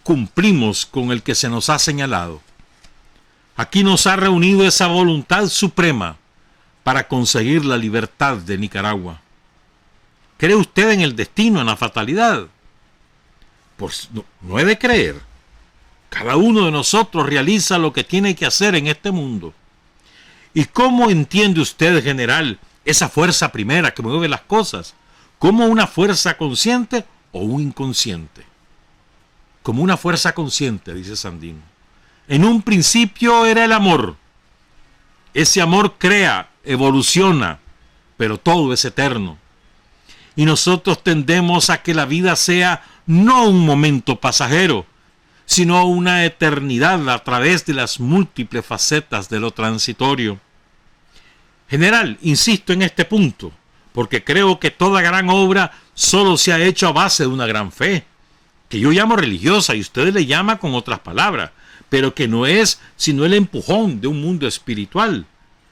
cumplimos con el que se nos ha señalado. Aquí nos ha reunido esa voluntad suprema para conseguir la libertad de Nicaragua. ¿Cree usted en el destino, en la fatalidad? Pues no he de creer. Cada uno de nosotros realiza lo que tiene que hacer en este mundo. ¿Y cómo entiende usted, general, esa fuerza primera que mueve las cosas? ¿Como una fuerza consciente o un inconsciente? Como una fuerza consciente, dice Sandino. En un principio era el amor. Ese amor crea, evoluciona, pero todo es eterno. Y nosotros tendemos a que la vida sea no un momento pasajero, sino una eternidad a través de las múltiples facetas de lo transitorio. General, insisto en este punto, porque creo que toda gran obra solo se ha hecho a base de una gran fe, que yo llamo religiosa y usted le llama con otras palabras, pero que no es sino el empujón de un mundo espiritual.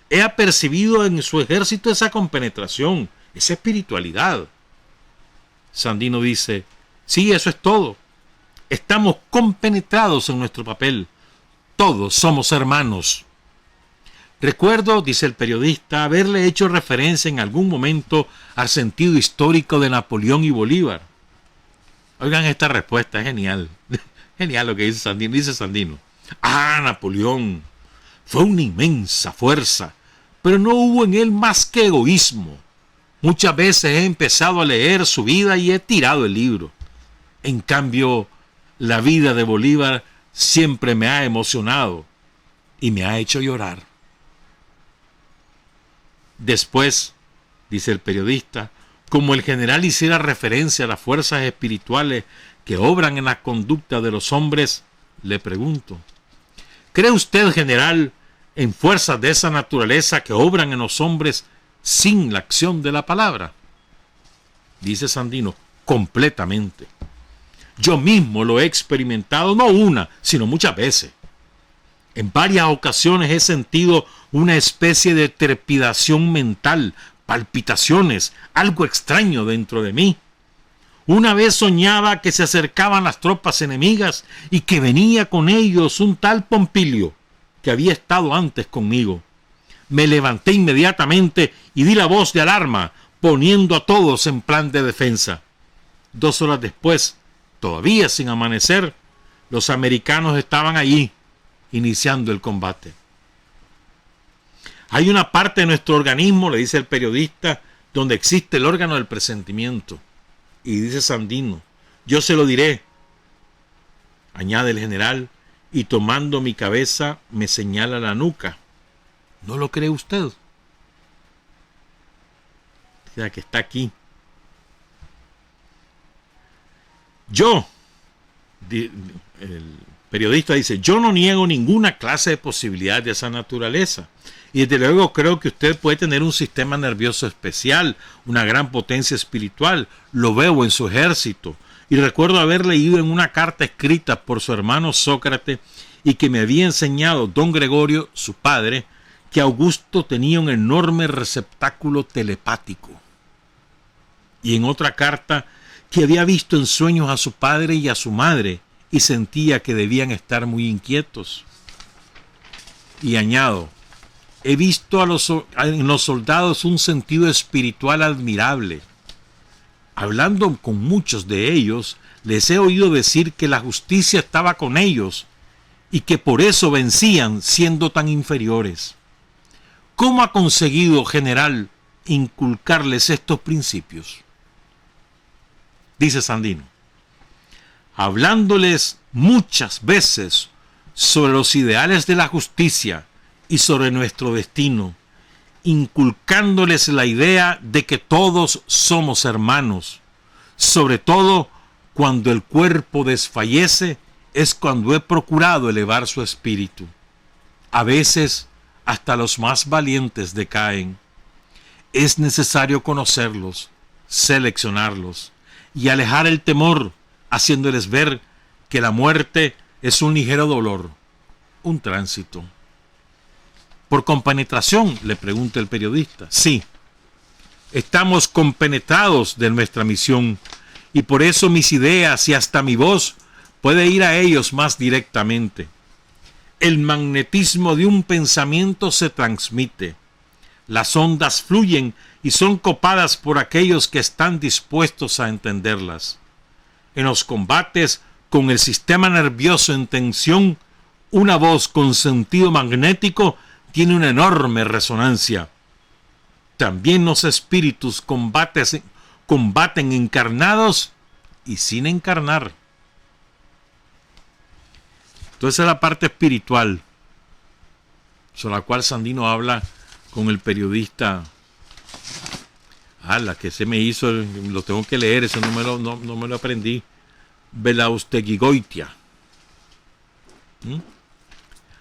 He apercibido en su ejército esa compenetración, esa espiritualidad. Sandino dice, sí, eso es todo. Estamos compenetrados en nuestro papel. Todos somos hermanos. Recuerdo, dice el periodista, haberle hecho referencia en algún momento al sentido histórico de Napoleón y Bolívar. Oigan esta respuesta, es genial. Genial lo que dice Sandino. Dice Sandino, Napoleón fue una inmensa fuerza, pero no hubo en él más que egoísmo. Muchas veces he empezado a leer su vida y he tirado el libro. En cambio, la vida de Bolívar siempre me ha emocionado y me ha hecho llorar. Después, dice el periodista, como el general hiciera referencia a las fuerzas espirituales que obran en la conducta de los hombres, le pregunto, ¿cree usted, general, en fuerzas de esa naturaleza que obran en los hombres sin la acción de la palabra? Dice Sandino, completamente. Yo mismo lo he experimentado no una, sino muchas veces. En varias ocasiones he sentido una especie de trepidación mental, palpitaciones, algo extraño dentro de mí. Una vez soñaba que se acercaban las tropas enemigas y que venía con ellos un tal Pompilio, que había estado antes conmigo. Me levanté inmediatamente y di la voz de alarma, poniendo a todos en plan de defensa. 2 horas después, todavía sin amanecer, los americanos estaban allí, iniciando el combate. Hay una parte de nuestro organismo, le dice el periodista, donde existe el órgano del presentimiento. Y dice Sandino, yo se lo diré, añade el general, y tomando mi cabeza me señala la nuca. ¿No lo cree usted? O sea, que está aquí. El periodista dice, yo no niego ninguna clase de posibilidad de esa naturaleza. Y desde luego creo que usted puede tener un sistema nervioso especial, una gran potencia espiritual. Lo veo en su ejército. Y recuerdo haber leído en una carta escrita por su hermano Sócrates y que me había enseñado don Gregorio, su padre, que Augusto tenía un enorme receptáculo telepático. Y en otra carta que había visto en sueños a su padre y a su madre y sentía que debían estar muy inquietos. Y añado, he visto en los soldados un sentido espiritual admirable. Hablando con muchos de ellos, les he oído decir que la justicia estaba con ellos y que por eso vencían siendo tan inferiores. ¿Cómo ha conseguido, general, inculcarles estos principios? Dice Sandino, hablándoles muchas veces sobre los ideales de la justicia y sobre nuestro destino, inculcándoles la idea de que todos somos hermanos, sobre todo cuando el cuerpo desfallece, es cuando he procurado elevar su espíritu. A veces hasta los más valientes decaen. Es necesario conocerlos, seleccionarlos y alejar el temor, haciéndoles ver que la muerte es un ligero dolor, un tránsito. ¿Por compenetración?, le pregunta el periodista. Sí, estamos compenetrados de nuestra misión y por eso mis ideas y hasta mi voz puede ir a ellos más directamente. El magnetismo de un pensamiento se transmite. Las ondas fluyen y son copadas por aquellos que están dispuestos a entenderlas. En los combates con el sistema nervioso en tensión, una voz con sentido magnético tiene una enorme resonancia. También los espíritus combaten encarnados y sin encarnar. Entonces es la parte espiritual, sobre la cual Sandino habla con el periodista. La que se me hizo, lo tengo que leer, eso no me lo aprendí. Belausteguigoitia.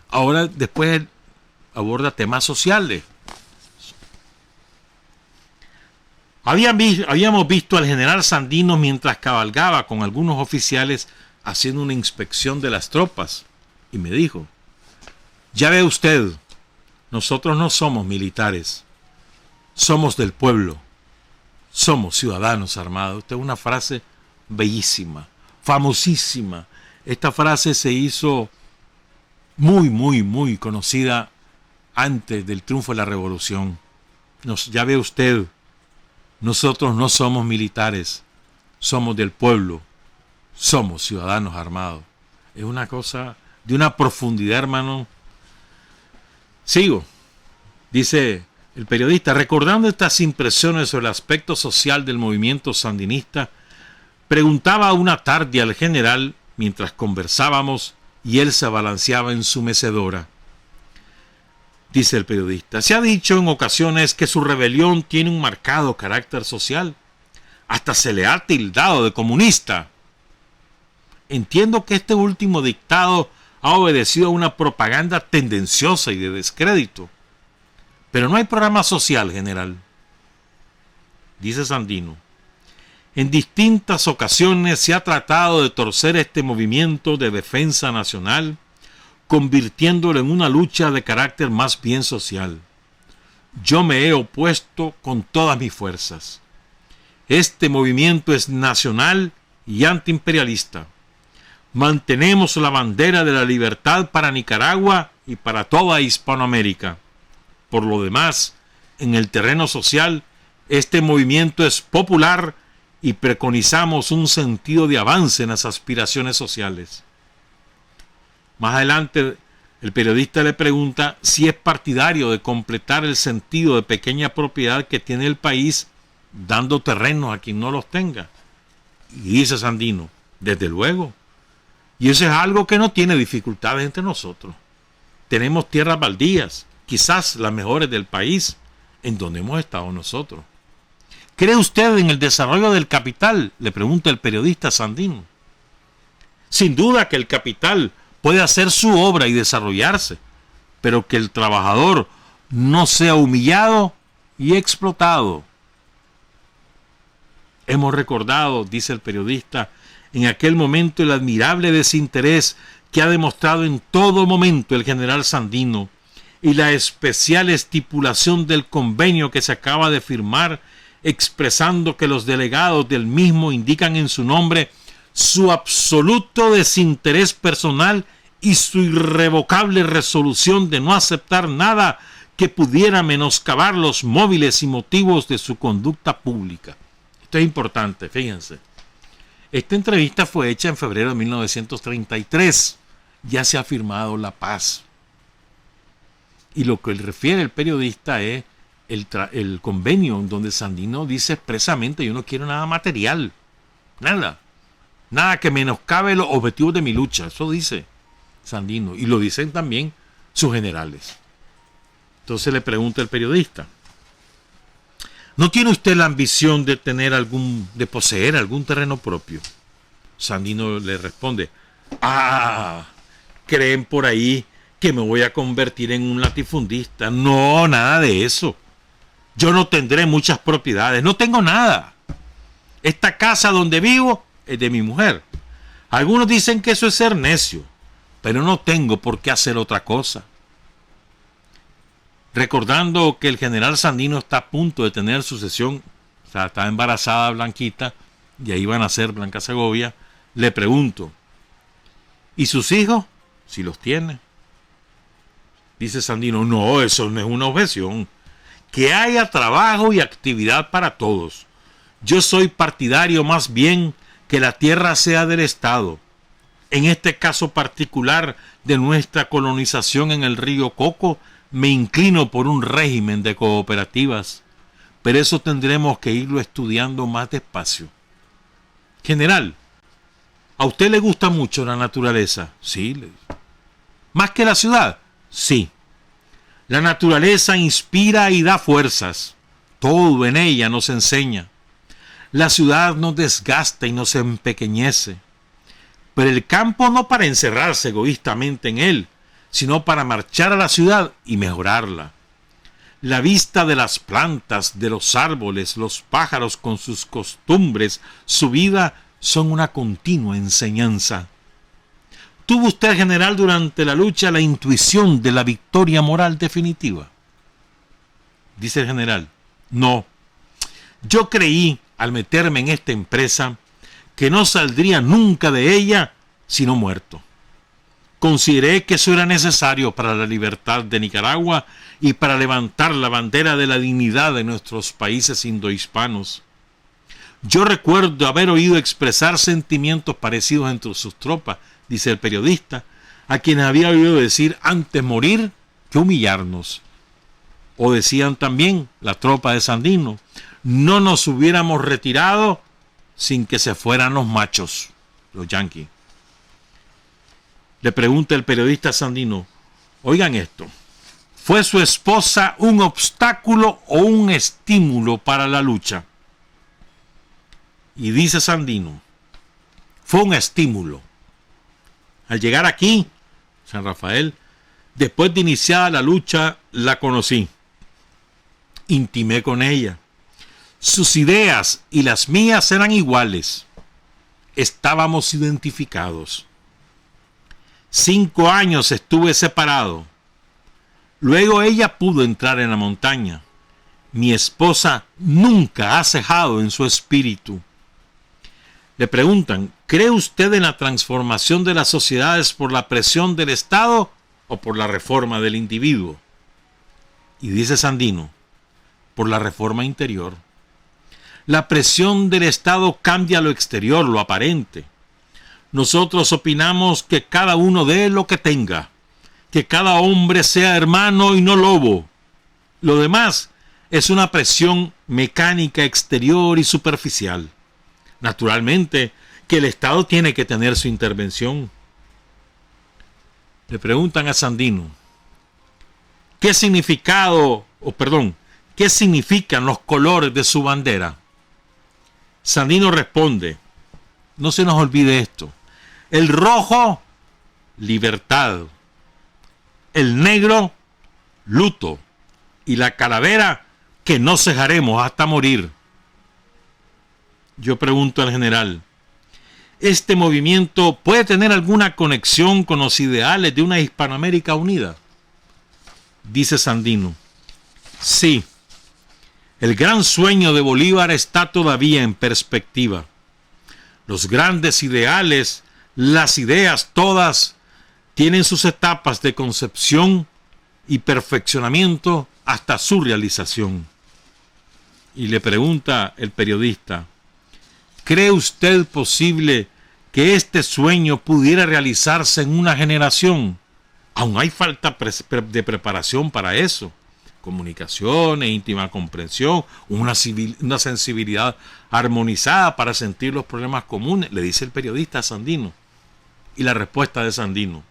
Ahora, después aborda temas sociales. Habíamos visto al general Sandino mientras cabalgaba con algunos oficiales haciendo una inspección de las tropas, y me dijo: ya ve usted, nosotros no somos militares, somos del pueblo, somos ciudadanos armados. Esta es una frase bellísima, famosísima. Esta frase se hizo muy conocida antes del triunfo de la revolución. Ya ve usted, nosotros no somos militares, somos del pueblo, somos ciudadanos armados. Es una cosa de una profundidad, hermano. Sigo. Dice el periodista: recordando estas impresiones sobre el aspecto social del movimiento sandinista, preguntaba una tarde al general mientras conversábamos y él se balanceaba en su mecedora. Dice el periodista: se ha dicho en ocasiones que su rebelión tiene un marcado carácter social. Hasta se le ha tildado de comunista. Entiendo que este último dictado ha obedecido a una propaganda tendenciosa y de descrédito. Pero no hay programa social, general. Dice Sandino: en distintas ocasiones se ha tratado de torcer este movimiento de defensa nacional, convirtiéndolo en una lucha de carácter más bien social. Yo me he opuesto con todas mis fuerzas. Este movimiento es nacional y antiimperialista. Mantenemos la bandera de la libertad para Nicaragua y para toda Hispanoamérica. Por lo demás, en el terreno social, este movimiento es popular y preconizamos un sentido de avance en las aspiraciones sociales. Más adelante, el periodista le pregunta si es partidario de completar el sentido de pequeña propiedad que tiene el país, dando terrenos a quien no los tenga. Y dice Sandino: desde luego. Y eso es algo que no tiene dificultades entre nosotros. Tenemos tierras baldías, quizás las mejores del país, en donde hemos estado nosotros. ¿Cree usted en el desarrollo del capital?, le pregunta el periodista Sandino. Sin duda que el capital puede hacer su obra y desarrollarse, pero que el trabajador no sea humillado y explotado. Hemos recordado, dice el periodista, en aquel momento el admirable desinterés que ha demostrado en todo momento el general Sandino y la especial estipulación del convenio que se acaba de firmar, expresando que los delegados del mismo indican en su nombre su absoluto desinterés personal y su irrevocable resolución de no aceptar nada que pudiera menoscabar los móviles y motivos de su conducta pública. Esto es importante, fíjense. Esta entrevista fue hecha en febrero de 1933. Ya se ha firmado la paz. Y lo que refiere el periodista es el convenio en donde Sandino dice expresamente: yo no quiero nada material. Nada que menoscabe los objetivos de mi lucha. Eso dice Sandino. Y lo dicen también sus generales. Entonces le pregunta el periodista: ¿no tiene usted la ambición de de poseer algún terreno propio? Sandino le responde: creen por ahí que me voy a convertir en un latifundista. No, nada de eso. Yo no tendré muchas propiedades, no tengo nada. Esta casa donde vivo es de mi mujer. Algunos dicen que eso es ser necio, pero no tengo por qué hacer otra cosa. Recordando que el general Sandino está a punto de tener sucesión, o sea, está embarazada Blanquita, y ahí van a ser Blanca Segovia, le pregunto: ¿y sus hijos? Si los tiene. Dice Sandino: no, eso no es una objeción. Que haya trabajo y actividad para todos. Yo soy partidario más bien que la tierra sea del Estado. En este caso particular de nuestra colonización en el río Coco, me inclino por un régimen de cooperativas, pero eso tendremos que irlo estudiando más despacio. General, ¿a usted le gusta mucho la naturaleza? Sí. ¿Más que la ciudad? Sí. La naturaleza inspira y da fuerzas. Todo en ella nos enseña. La ciudad nos desgasta y nos empequeñece. Pero el campo no para encerrarse egoístamente en él, sino para marchar a la ciudad y mejorarla. La vista de las plantas, de los árboles, los pájaros con sus costumbres, su vida, son una continua enseñanza. ¿Tuvo usted, general, durante la lucha la intuición de la victoria moral definitiva? Dice el general, no. Yo creí, al meterme en esta empresa, que no saldría nunca de ella sino muerto. Consideré que eso era necesario para la libertad de Nicaragua y para levantar la bandera de la dignidad de nuestros países indohispanos. Yo recuerdo haber oído expresar sentimientos parecidos entre sus tropas, dice el periodista, a quienes había oído decir antes morir que humillarnos. O decían también la tropa de Sandino, no nos hubiéramos retirado sin que se fueran los machos, los yanquis. Le pregunta el periodista Sandino, oigan esto, ¿fue su esposa un obstáculo o un estímulo para la lucha? Y dice Sandino, fue un estímulo. Al llegar aquí, San Rafael, después de iniciada la lucha, la conocí. Intimé con ella. Sus ideas y las mías eran iguales. Estábamos identificados. 5 años estuve separado. Luego ella pudo entrar en la montaña. Mi esposa nunca ha cejado en su espíritu. Le preguntan, ¿cree usted en la transformación de las sociedades por la presión del Estado o por la reforma del individuo? Y dice Sandino, por la reforma interior. La presión del Estado cambia lo exterior, lo aparente. Nosotros opinamos que cada uno dé lo que tenga, que cada hombre sea hermano y no lobo. Lo demás es una presión mecánica exterior y superficial. Naturalmente que el Estado tiene que tener su intervención. Le preguntan a Sandino, ¿qué significan los colores de su bandera? Sandino responde, no se nos olvide esto, el rojo, libertad, el negro, luto, y la calavera, que no cejaremos hasta morir. Yo pregunto al general, ¿este movimiento puede tener alguna conexión con los ideales de una Hispanoamérica unida? Dice Sandino, sí, el gran sueño de Bolívar está todavía en perspectiva. Los grandes ideales, las ideas todas, tienen sus etapas de concepción y perfeccionamiento hasta su realización. Y le pregunta el periodista, ¿cree usted posible que este sueño pudiera realizarse en una generación? Aún hay falta de preparación para eso. Comunicaciones, íntima comprensión, una sensibilidad armonizada para sentir los problemas comunes, le dice el periodista a Sandino. Y la respuesta de Sandino,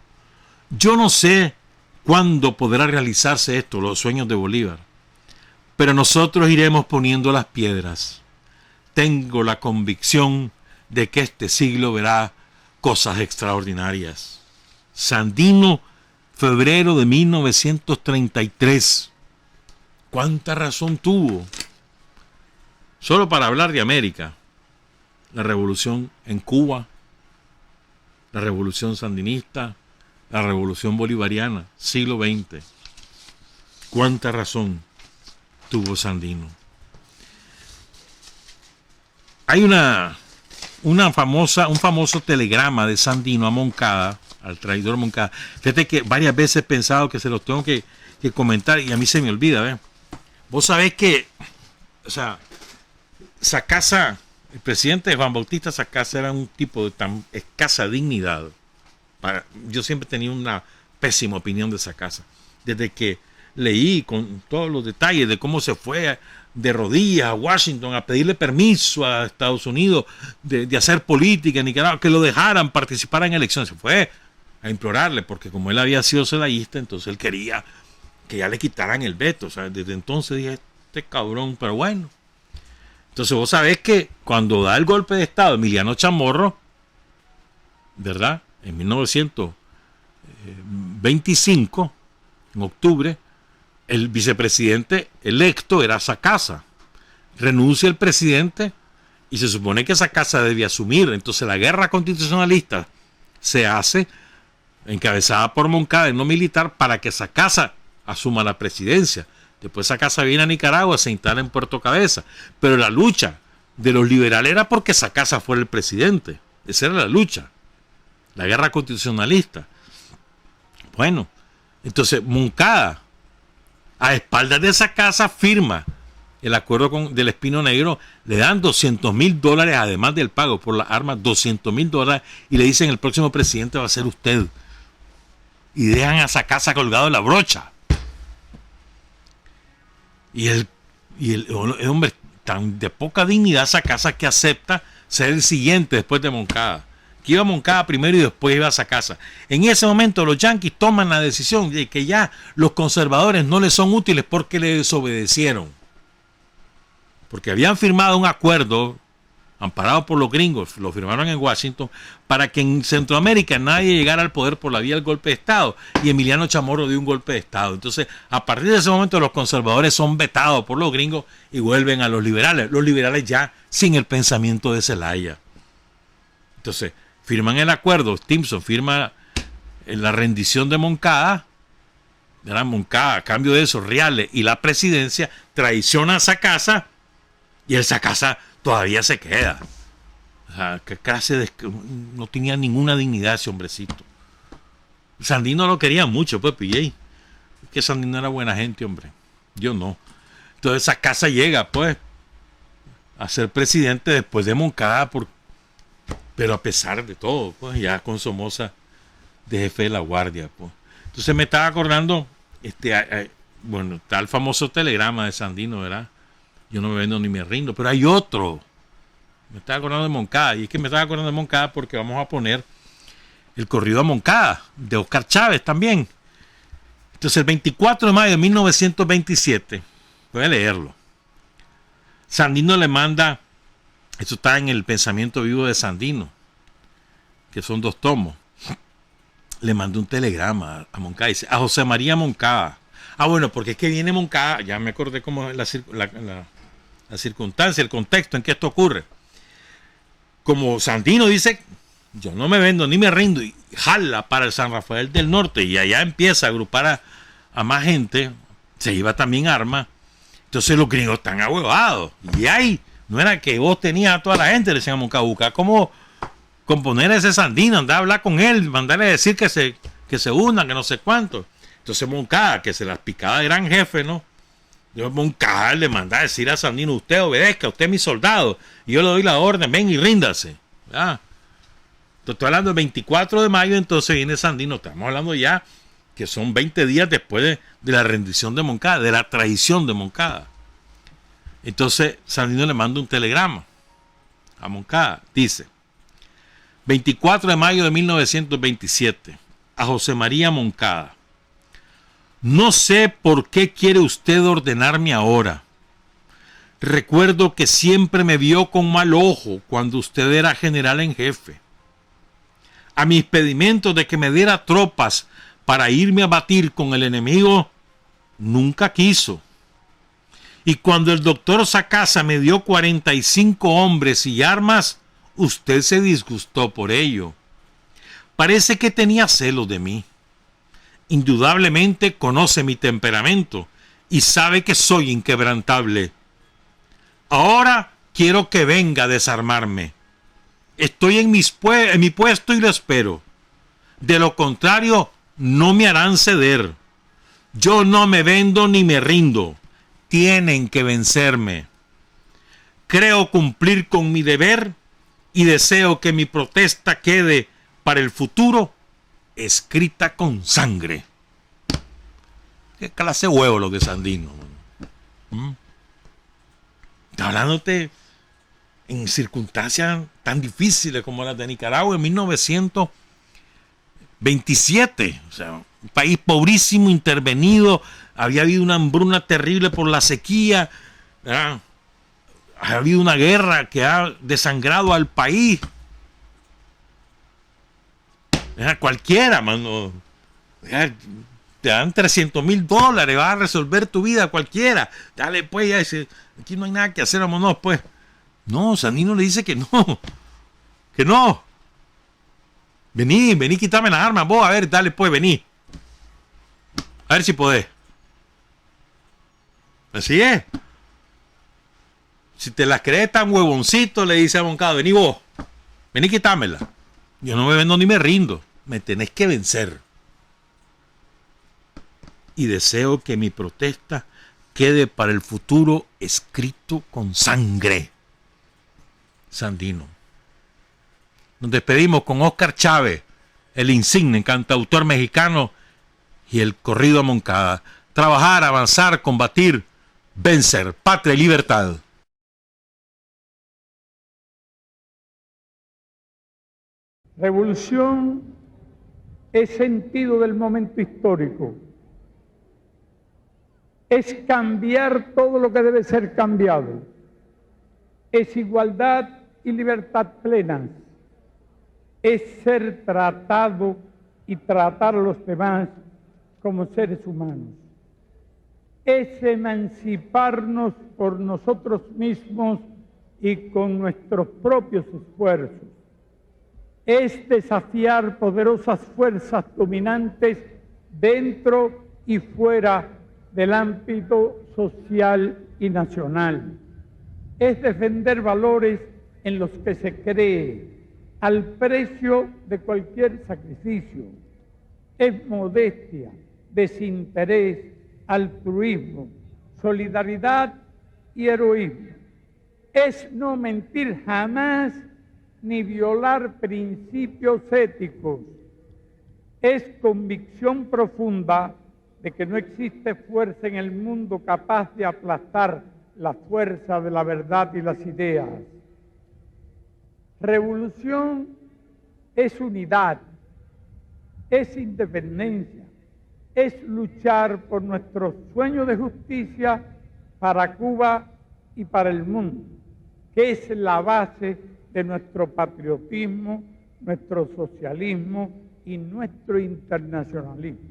yo no sé cuándo podrá realizarse esto, los sueños de Bolívar, pero nosotros iremos poniendo las piedras. Tengo la convicción de que este siglo verá cosas extraordinarias. Sandino, febrero de 1933. ¿Cuánta razón tuvo? Solo para hablar de América, la revolución en Cuba, la revolución sandinista, la revolución bolivariana, siglo XX. ¿Cuánta razón tuvo Sandino? Hay un famoso telegrama de Sandino a Moncada, al traidor Moncada. Fíjate que varias veces he pensado que se los tengo que comentar y a mí se me olvida, ¿ves? Vos sabés que, Sacasa, el presidente Juan Bautista Sacasa era un tipo de tan escasa dignidad. Yo siempre tenía una pésima opinión de Sacasa. Desde que leí con todos los detalles de cómo se fue de rodillas a Washington a pedirle permiso a Estados Unidos de hacer política en Nicaragua, que lo dejaran participar en elecciones. Se fue a implorarle, porque como él había sido celayista, entonces él quería que ya le quitaran el veto. O sea, desde entonces dije, este cabrón, pero bueno. Entonces vos sabés que cuando da el golpe de Estado Emiliano Chamorro, ¿verdad? En 1925, en octubre, el vicepresidente electo era Sacasa. Renuncia el presidente y se supone que Sacasa debía asumir. Entonces la guerra constitucionalista se hace encabezada por Moncada, no militar, para que Sacasa asuma la presidencia. Después Sacasa viene a Nicaragua, se instala en Puerto Cabeza. Pero la lucha de los liberales era porque Sacasa fuera el presidente. Esa era la lucha. La guerra constitucionalista. Bueno, entonces Moncada, a espaldas de Sacasa, firma el acuerdo del Espino Negro, le dan $200,000, además del pago por las armas, $200,000, y le dicen el próximo presidente va a ser usted. Y dejan a Sacasa colgado de la brocha. Y el hombre tan de poca dignidad, Sacasa, que acepta ser el siguiente después de Moncada. Que iba Moncada primero y después iba a Sacasa. En ese momento los yanquis toman la decisión de que ya los conservadores no les son útiles porque le desobedecieron. Porque habían firmado un acuerdo amparado por los gringos, lo firmaron en Washington, para que en Centroamérica nadie llegara al poder por la vía del golpe de Estado, y Emiliano Chamorro dio un golpe de Estado. Entonces, a partir de ese momento los conservadores son vetados por los gringos y vuelven a los liberales ya sin el pensamiento de Zelaya. Entonces, firman el acuerdo, Stimson firma la rendición de Moncada, Moncada, a cambio de eso, Reales y la presidencia, traiciona a Sacasa, y el Sacasa todavía se queda. O sea, qué clase de... No tenía ninguna dignidad ese hombrecito. Sandino lo quería mucho, pues, PJ. Que Sandino era buena gente, hombre. Yo no. Entonces Sacasa llega, pues, a ser presidente después de Moncada, pero a pesar de todo, pues, ya con Somoza de jefe de la guardia, pues. Entonces me estaba acordando, bueno, está el famoso telegrama de Sandino, ¿verdad? Yo no me vendo ni me rindo, pero hay otro. Me estaba acordando de Moncada, y es que me estaba acordando de Moncada porque vamos a poner el corrido a Moncada, de Oscar Chávez también. Entonces el 24 de mayo de 1927, voy a leerlo. Sandino le manda, esto está en el Pensamiento Vivo de Sandino, que son 2 tomos. Le manda un telegrama a Moncada, dice, a José María Moncada. Ah, bueno, porque es que viene Moncada, ya me acordé cómo es la circunstancia, el contexto en que esto ocurre. Como Sandino dice, yo no me vendo ni me rindo, y jala para el San Rafael del Norte, y allá empieza a agrupar a más gente, se lleva también armas. Entonces los gringos están ahuevados, y ahí no era que vos tenías a toda la gente, le decían a Moncada, buscar cómo componer a ese Sandino, andar a hablar con él, mandarle a decir que se unan, que no sé cuánto. Entonces Moncada, que se las picaba de gran jefe, ¿no? Yo Moncada le mandaba a decir a Sandino, usted obedezca, usted es mi soldado, y yo le doy la orden, ven y ríndase. ¿Verdad? Estoy hablando del 24 de mayo, entonces viene Sandino, estamos hablando ya que son 20 días después de la rendición de Moncada, de la traición de Moncada. Entonces Sandino le manda un telegrama a Moncada, dice, 24 de mayo de 1927, a José María Moncada. No sé por qué quiere usted ordenarme ahora. Recuerdo que siempre me vio con mal ojo cuando usted era general en jefe. A mis pedimentos de que me diera tropas para irme a batir con el enemigo, nunca quiso. Y cuando el doctor Sacasa me dio 45 hombres y armas, usted se disgustó por ello. Parece que tenía celos de mí. Indudablemente conoce mi temperamento y sabe que soy inquebrantable. Ahora quiero que venga a desarmarme. Estoy en mi puesto y lo espero. De lo contrario, no me harán ceder. Yo no me vendo ni me rindo. Tienen que vencerme. Creo cumplir con mi deber y deseo que mi protesta quede para el futuro escrita con sangre. qué clase de huevo los de Sandino. Hablándote en circunstancias tan difíciles como las de Nicaragua en 1927. O sea, un país pobrísimo, intervenido, había habido una hambruna terrible por la sequía, ¿verdad? Ha habido una guerra que ha desangrado al país. Cualquiera, mano. Te dan $300,000, vas a resolver tu vida, cualquiera. Dale, pues, ya dice, aquí no hay nada que hacer, vámonos, pues. No, Sandino le dice que no. Que no. Vení, quítame las armas, vos, a ver, dale, pues, vení. A ver si podés. Así es. Si te las crees tan huevoncito, le dice a Moncada, vení vos. Vení, quítamela. Yo no me vendo ni me rindo. Me tenés que vencer. Y deseo que mi protesta quede para el futuro escrito con sangre. Sandino. Nos despedimos con Óscar Chávez, el insigne cantautor mexicano, y el corrido a Moncada. Trabajar, avanzar, combatir, vencer, patria y libertad. Revolución es sentido del momento histórico. Es cambiar todo lo que debe ser cambiado. Es igualdad y libertad plenas. Es ser tratado y tratar a los demás como seres humanos. Es emanciparnos por nosotros mismos y con nuestros propios esfuerzos. Es desafiar poderosas fuerzas dominantes dentro y fuera del ámbito social y nacional. Es defender valores en los que se cree al precio de cualquier sacrificio. Es modestia, desinterés, altruismo, solidaridad y heroísmo. Es no mentir jamás ni violar principios éticos. Es convicción profunda de que no existe fuerza en el mundo capaz de aplastar la fuerza de la verdad y las ideas. Revolución es unidad, es independencia, es luchar por nuestro sueño de justicia para Cuba y para el mundo, que es la base de nuestro patriotismo, nuestro socialismo y nuestro internacionalismo.